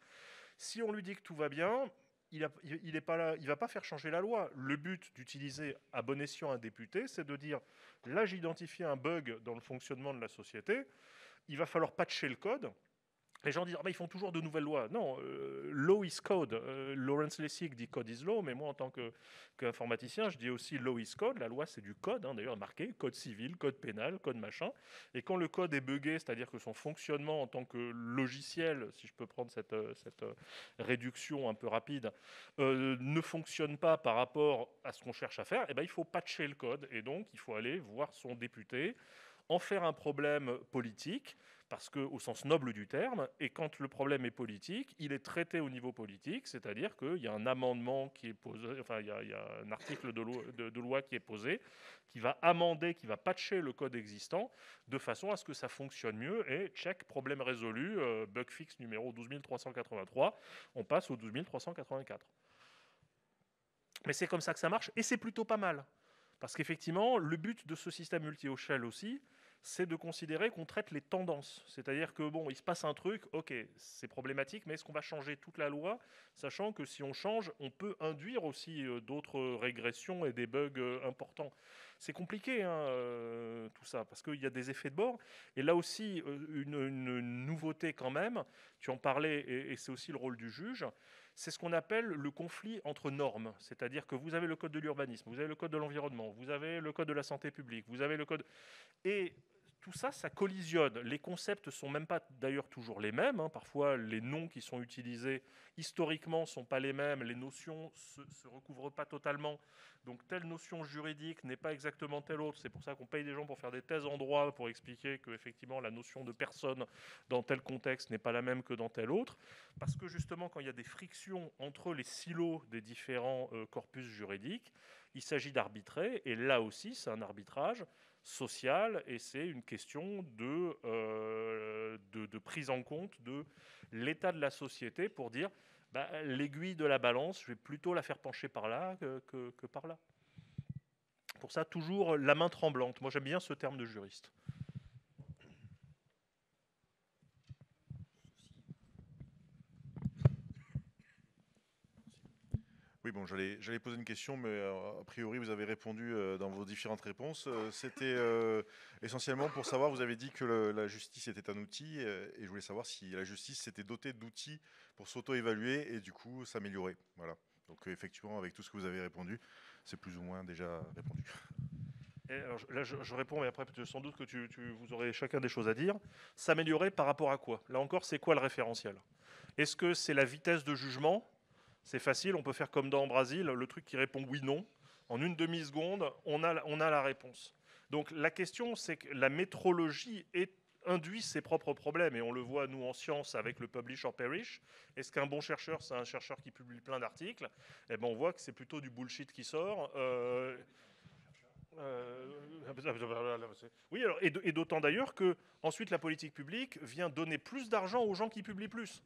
Si on lui dit que tout va bien, il est pas là, il va pas faire changer la loi. Le but d'utiliser à bon escient un député, c'est de dire là j'ai identifié un bug dans le fonctionnement de la société, il va falloir patcher le code. Les gens disent, ah, bah, ils font toujours de nouvelles lois. Non, law is code. Lawrence Lessig dit code is law, mais moi, en tant qu'informaticien, je dis aussi law is code. La loi, c'est du code, hein, d'ailleurs marqué, code civil, code pénal, code machin. Et quand le code est buggé, c'est-à-dire que son fonctionnement en tant que logiciel, si je peux prendre cette réduction un peu rapide, ne fonctionne pas par rapport à ce qu'on cherche à faire, eh ben, il faut patcher le code. Et donc, il faut aller voir son député, en faire un problème politique, parce que, au sens noble du terme, et quand le problème est politique, il est traité au niveau politique, c'est-à-dire qu'il y a un amendement qui est posé, enfin il y a un article de loi qui est posé, qui va amender, qui va patcher le code existant, de façon à ce que ça fonctionne mieux, et check, problème résolu, bug fix numéro 12383, on passe au 12384. Mais c'est comme ça que ça marche, et c'est plutôt pas mal. Parce qu'effectivement, le but de ce système multi-shell aussi, c'est de considérer qu'on traite les tendances. C'est-à-dire que, bon, il se passe un truc, ok, c'est problématique, mais est-ce qu'on va changer toute la loi, sachant que si on change, on peut induire aussi d'autres régressions et des bugs importants. C'est compliqué, hein, tout ça, parce qu'il y a des effets de bord. Et là aussi, une nouveauté quand même, tu en parlais, et c'est aussi le rôle du juge, c'est ce qu'on appelle le conflit entre normes. C'est-à-dire que vous avez le code de l'urbanisme, vous avez le code de l'environnement, vous avez le code de la santé publique, vous avez le code... Et tout ça, ça collisionne. Les concepts ne sont même pas d'ailleurs toujours les mêmes, hein. Parfois, les noms qui sont utilisés historiquement ne sont pas les mêmes. Les notions ne se recouvrent pas totalement. Donc, telle notion juridique n'est pas exactement telle autre. C'est pour ça qu'on paye des gens pour faire des thèses en droit pour expliquer qu'effectivement, la notion de personne dans tel contexte n'est pas la même que dans tel autre. Parce que justement, quand il y a des frictions entre les silos des différents corpus juridiques, il s'agit d'arbitrer. Et là aussi, c'est un arbitrage social, et c'est une question de prise en compte de l'état de la société pour dire bah, l'aiguille de la balance, je vais plutôt la faire pencher par là que par là. Pour ça, toujours la main tremblante. Moi, j'aime bien ce terme de juriste. Oui, bon, j'allais poser une question, mais a priori, vous avez répondu dans vos différentes réponses. C'était essentiellement pour savoir, vous avez dit que la justice était un outil, et je voulais savoir si la justice s'était dotée d'outils pour s'auto-évaluer et du coup s'améliorer. Voilà. Donc effectivement, avec tout ce que vous avez répondu, c'est plus ou moins déjà répondu. Et alors, là, je réponds, mais après, sans doute que vous aurez chacun des choses à dire. S'améliorer par rapport à quoi? Là encore, c'est quoi le référentiel? Est-ce que c'est la vitesse de jugement? C'est facile, on peut faire comme dans Brasil, le truc qui répond oui-non. En une demi-seconde, on a la réponse. Donc la question, c'est que la métrologie induit ses propres problèmes. Et on le voit, nous, en sciences, avec le publish or perish. Est-ce qu'un bon chercheur, c'est un chercheur qui publie plein d'articles? Eh ben, on voit que c'est plutôt du bullshit qui sort. Oui, alors, et d'autant d'ailleurs que ensuite la politique publique vient donner plus d'argent aux gens qui publient plus.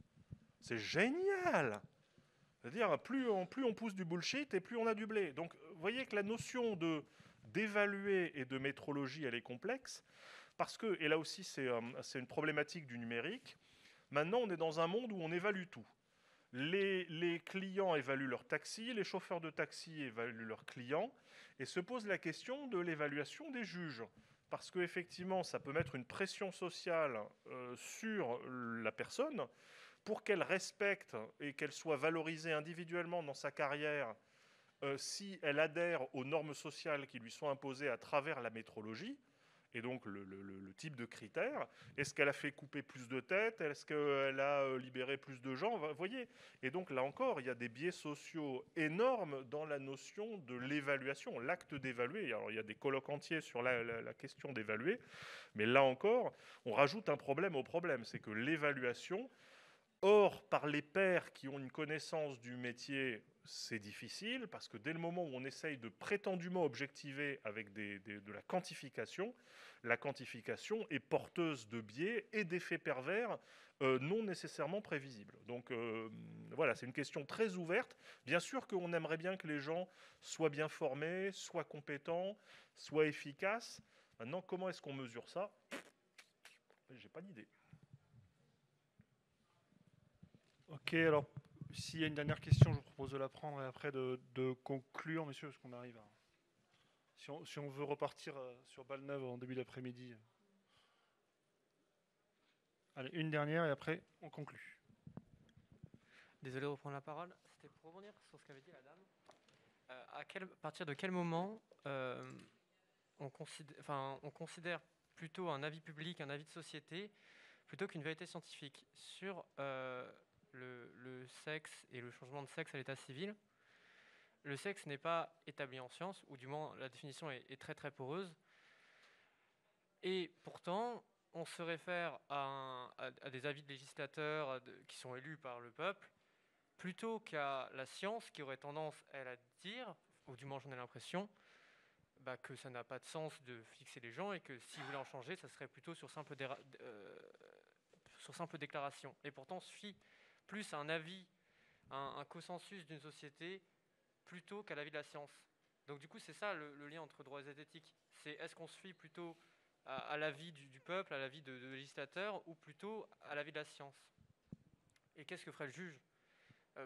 C'est génial! C'est-à-dire, plus on pousse du bullshit et plus on a du blé. Donc, vous voyez que la notion d'évaluer et de métrologie, elle est complexe, parce que, et là aussi, c'est une problématique du numérique, maintenant, on est dans un monde où on évalue tout. Les clients évaluent leurs taxis, les chauffeurs de taxi évaluent leurs clients, et se pose la question de l'évaluation des juges. Parce qu'effectivement, ça peut mettre une pression sociale sur la personne, pour qu'elle respecte et qu'elle soit valorisée individuellement dans sa carrière, si elle adhère aux normes sociales qui lui sont imposées à travers la métrologie, et donc le type de critères, est-ce qu'elle a fait couper plus de têtes, est-ce qu'elle a libéré plus de gens, vous voyez. Et donc là encore, il y a des biais sociaux énormes dans la notion de l'évaluation, l'acte d'évaluer. Alors il y a des colloques entiers sur la question d'évaluer, mais là encore, on rajoute un problème au problème, c'est que l'évaluation... Or, par les pairs qui ont une connaissance du métier, c'est difficile, parce que dès le moment où on essaye de prétendument objectiver avec de la quantification est porteuse de biais et d'effets pervers non nécessairement prévisibles. Donc voilà, c'est une question très ouverte. Bien sûr qu'on aimerait bien que les gens soient bien formés, soient compétents, soient efficaces. Maintenant, comment est-ce qu'on mesure ça? J'ai pas d'idée. Ok, alors s'il y a une dernière question, je vous propose de la prendre et après de conclure, messieurs, parce qu'on arrive à... Si on veut repartir sur balle neuve en début d'après-midi. Allez, une dernière et après on conclut. Désolé de reprendre la parole. C'était pour rebondir sur ce qu'avait dit la dame. À partir de quel moment on considère plutôt un avis public, un avis de société, plutôt qu'une vérité scientifique sur le sexe et le changement de sexe à l'état civil? Le sexe n'est pas établi en science, ou du moins la définition est très très poreuse. Et pourtant, on se réfère à des avis de législateurs qui sont élus par le peuple, plutôt qu'à la science qui aurait tendance, elle, à dire, ou du moins j'en ai l'impression, que ça n'a pas de sens de fixer les gens et que si vous voulez en changer, ça serait plutôt sur simple déclaration. Et pourtant, on se fie plus à un avis, un consensus d'une société, plutôt qu'à l'avis de la science. Donc du coup, c'est ça le lien entre droit et zététique. C'est est-ce qu'on se fie plutôt à l'avis du peuple, à l'avis de législateurs, ou plutôt à l'avis de la science? Et qu'est-ce que ferait le juge?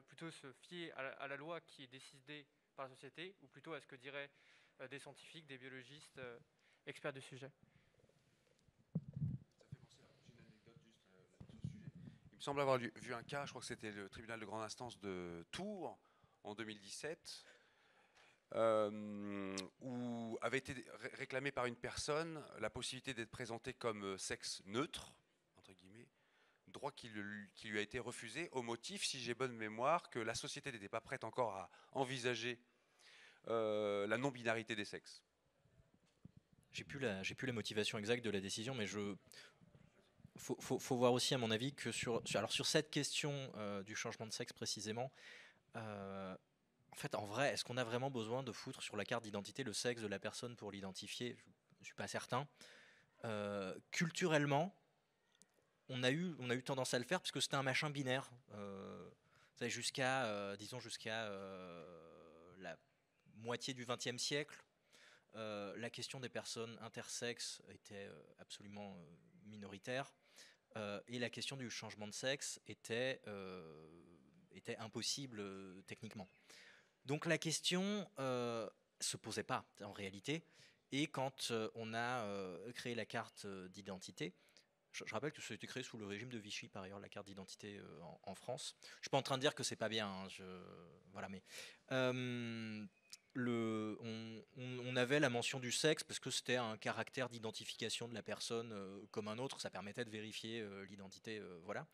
Plutôt se fier à la loi qui est décidée par la société, ou plutôt à ce que diraient des scientifiques, des biologistes, experts du sujet? Il me semble avoir vu un cas, je crois que c'était le tribunal de grande instance de Tours en 2017, où avait été réclamé par une personne la possibilité d'être présenté comme sexe neutre, entre guillemets, droit qui lui a été refusé au motif, si j'ai bonne mémoire, que la société n'était pas prête encore à envisager la non-binarité des sexes. J'ai plus la motivation exacte de la décision, mais faut voir aussi, à mon avis, que sur cette question du changement de sexe précisément, en fait, en vrai, est-ce qu'on a vraiment besoin de foutre sur la carte d'identité le sexe de la personne pour l'identifier? Je ne suis pas certain. Culturellement, on a eu tendance à le faire parce que c'était un machin binaire. Jusqu'à la moitié du XXe siècle, la question des personnes intersexes était absolument minoritaire, et la question du changement de sexe était impossible techniquement. Donc la question se posait pas en réalité, et quand on a créé la carte d'identité, je rappelle que ça a été créé sous le régime de Vichy par ailleurs, la carte d'identité en France. Je suis pas en train de dire que c'est pas bien, hein, voilà, mais on avait la mention du sexe parce que c'était un caractère d'identification de la personne comme un autre, ça permettait de vérifier l'identité, voilà.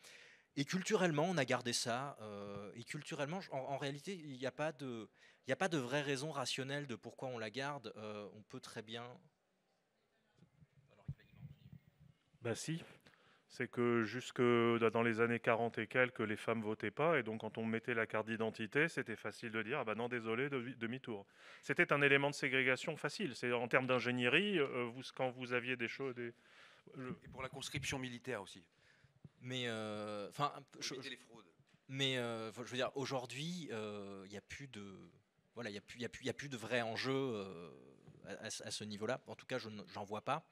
Et culturellement, on a gardé ça. Et culturellement, en réalité, il n'y a pas de vraie raison rationnelle de pourquoi on la garde. On peut très bien... Bah si, c'est que jusque dans les années 40 et quelques, les femmes votaient pas, et donc quand on mettait la carte d'identité, c'était facile de dire ah bah non désolé, demi-tour. C'était un élément de ségrégation facile. C'est en termes d'ingénierie, quand vous aviez des choses, et pour la conscription militaire aussi. Mais éviter les fraudes. Mais je veux dire, aujourd'hui, il n'y a plus de, voilà, il y a plus de vrai enjeu à ce niveau-là. En tout cas, j'en vois pas.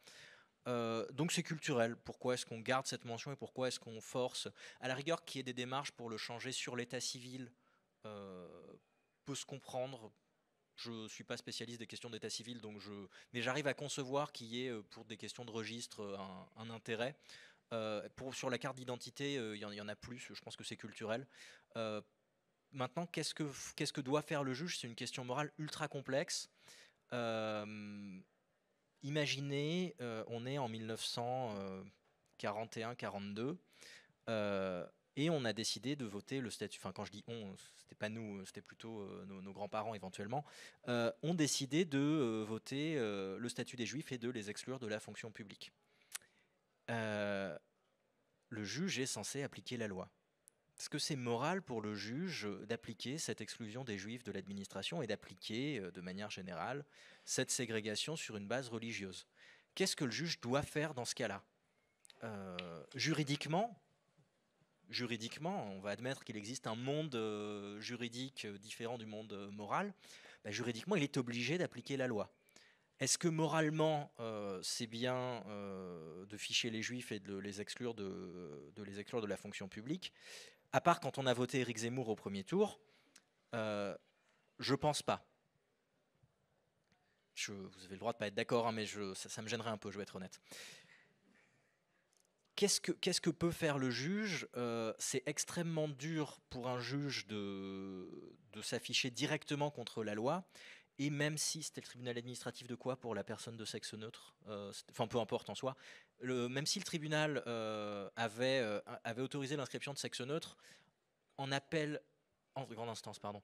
Donc c'est culturel. Pourquoi est-ce qu'on garde cette mention et pourquoi est-ce qu'on force, à la rigueur, qu'il y ait des démarches pour le changer sur l'état civil, peut se comprendre. Je ne suis pas spécialiste des questions d'état civil, mais j'arrive à concevoir qu'il y ait, pour des questions de registre, un intérêt. Sur la carte d'identité, il y en a plus, je pense que c'est culturel. Maintenant, qu'est-ce que doit faire le juge? C'est une question morale ultra complexe. Imaginez, on est en 1941-42, et on a décidé de voter le statut, enfin quand je dis on, c'était pas nous, c'était plutôt nos grands-parents éventuellement, ont décidé de voter le statut des juifs et de les exclure de la fonction publique. Le juge est censé appliquer la loi. Est-ce que c'est moral pour le juge d'appliquer cette exclusion des juifs de l'administration et d'appliquer de manière générale cette ségrégation sur une base religieuse? Qu'est-ce que le juge doit faire dans ce cas-là? Juridiquement, on va admettre qu'il existe un monde juridique différent du monde moral. Juridiquement, il est obligé d'appliquer la loi. Est-ce que moralement, c'est bien de ficher les juifs et de les exclure de la fonction publique? À part quand on a voté Éric Zemmour au premier tour, je pense pas. Vous avez le droit de pas être d'accord, hein, mais ça me gênerait un peu, je vais être honnête. qu'est-ce que peut faire le juge? C'est extrêmement dur pour un juge de s'afficher directement contre la loi. Et même si c'était le tribunal administratif de quoi pour la personne de sexe neutre, enfin peu importe en soi, même si le tribunal avait autorisé l'inscription de sexe neutre, en appel, en grande instance, pardon,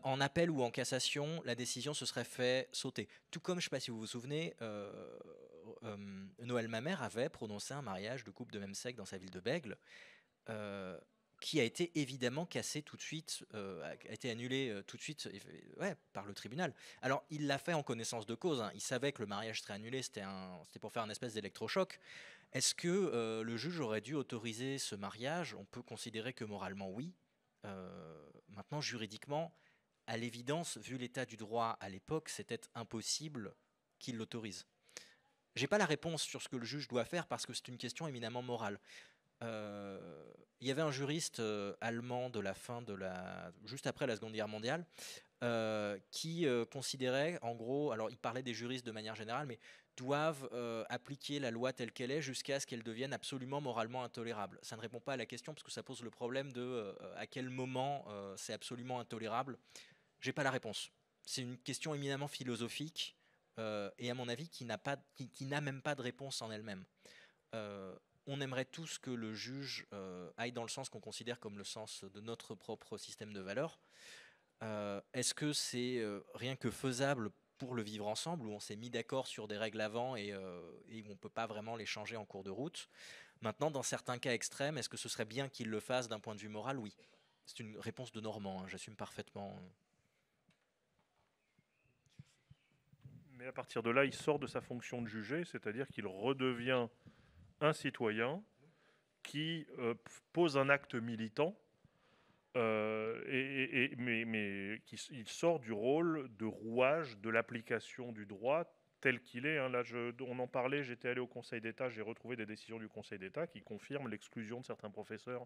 en appel ou en cassation, la décision se serait fait sauter. Tout comme, je ne sais pas si vous vous souvenez, Noël Mamère avait prononcé un mariage de couple de même sexe dans sa ville de Bègle, qui a été évidemment cassé tout de suite, a été annulé tout de suite par le tribunal. Alors, il l'a fait en connaissance de cause. Hein. Il savait que le mariage serait annulé, c'était pour faire un espèce d'électrochoc. Est-ce que le juge aurait dû autoriser ce mariage? On peut considérer que moralement, oui. Maintenant, juridiquement, à l'évidence, vu l'état du droit à l'époque, c'était impossible qu'il l'autorise. J'ai pas la réponse sur ce que le juge doit faire parce que c'est une question éminemment morale. Il y avait un juriste allemand de la fin juste après la Seconde Guerre mondiale qui considérait, en gros, alors il parlait des juristes de manière générale, mais doivent appliquer la loi telle qu'elle est jusqu'à ce qu'elle devienne absolument moralement intolérable. Ça ne répond pas à la question parce que ça pose le problème de à quel moment c'est absolument intolérable. J'ai pas la réponse. C'est une question éminemment philosophique et à mon avis qui n'a même pas de réponse en elle-même. On aimerait tous que le juge aille dans le sens qu'on considère comme le sens de notre propre système de valeurs. Est-ce que c'est rien que faisable pour le vivre ensemble, où on s'est mis d'accord sur des règles avant et où on ne peut pas vraiment les changer en cours de route? Maintenant, dans certains cas extrêmes, est-ce que ce serait bien qu'il le fasse d'un point de vue moral? Oui. C'est une réponse de Normand, hein, j'assume parfaitement. Mais à partir de là, il sort de sa fonction de juger, c'est-à-dire qu'il redevient un citoyen qui pose un acte militant, mais il sort du rôle de rouage de l'application du droit tel qu'il est. Hein. Là, on en parlait, j'étais allé au Conseil d'État, j'ai retrouvé des décisions du Conseil d'État qui confirment l'exclusion de certains professeurs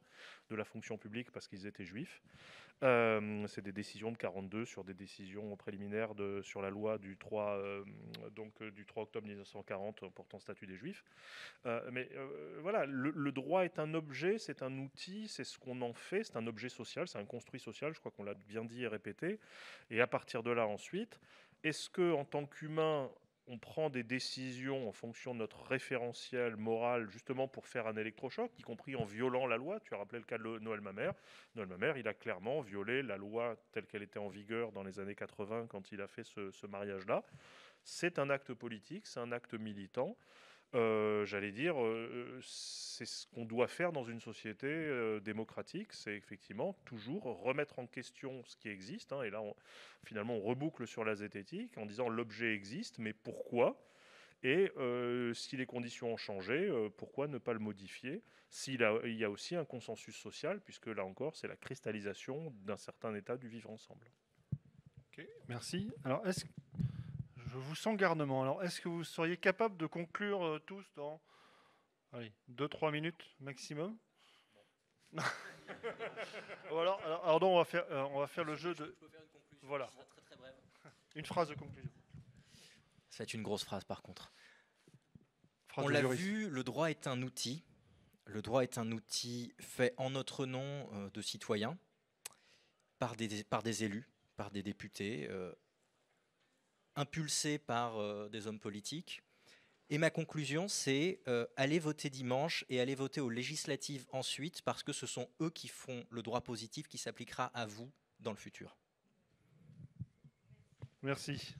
de la fonction publique parce qu'ils étaient juifs. C'est des décisions de 42 sur des décisions préliminaires sur la loi du 3 octobre 1940 portant statut des juifs. Voilà, le droit est un objet, c'est un outil, c'est ce qu'on en fait, c'est un objet social, c'est un construit social, je crois qu'on l'a bien dit et répété. Et à partir de là ensuite, est-ce qu'en tant qu'humain, on prend des décisions en fonction de notre référentiel moral, justement pour faire un électrochoc, y compris en violant la loi? Tu as rappelé le cas de Noël Mamère. Noël Mamère, il a clairement violé la loi telle qu'elle était en vigueur dans les années 80 quand il a fait ce mariage-là. C'est un acte politique, c'est un acte militant. J'allais dire, c'est ce qu'on doit faire dans une société démocratique, c'est effectivement toujours remettre en question ce qui existe. Hein, et là, finalement, on reboucle sur la zététique en disant l'objet existe, mais pourquoi? Et si les conditions ont changé, pourquoi ne pas le modifier? Il y a aussi un consensus social, puisque là encore, c'est la cristallisation d'un certain état du vivre ensemble. Ok, merci. Alors, je vous sens garnement. Alors, est-ce que vous seriez capable de conclure tous dans 2-3 minutes maximum? alors donc, on va faire le jeu de... Voilà. Très, très brève. Une phrase de conclusion. Ça va être une grosse phrase par contre. Phrase On de l'a juriste. vu, le droit est un outil. Le droit est un outil fait en notre nom de citoyens, par des élus, par des députés, impulsé par des hommes politiques. Et ma conclusion, c'est aller voter dimanche et aller voter aux législatives ensuite, parce que ce sont eux qui font le droit positif qui s'appliquera à vous dans le futur. Merci.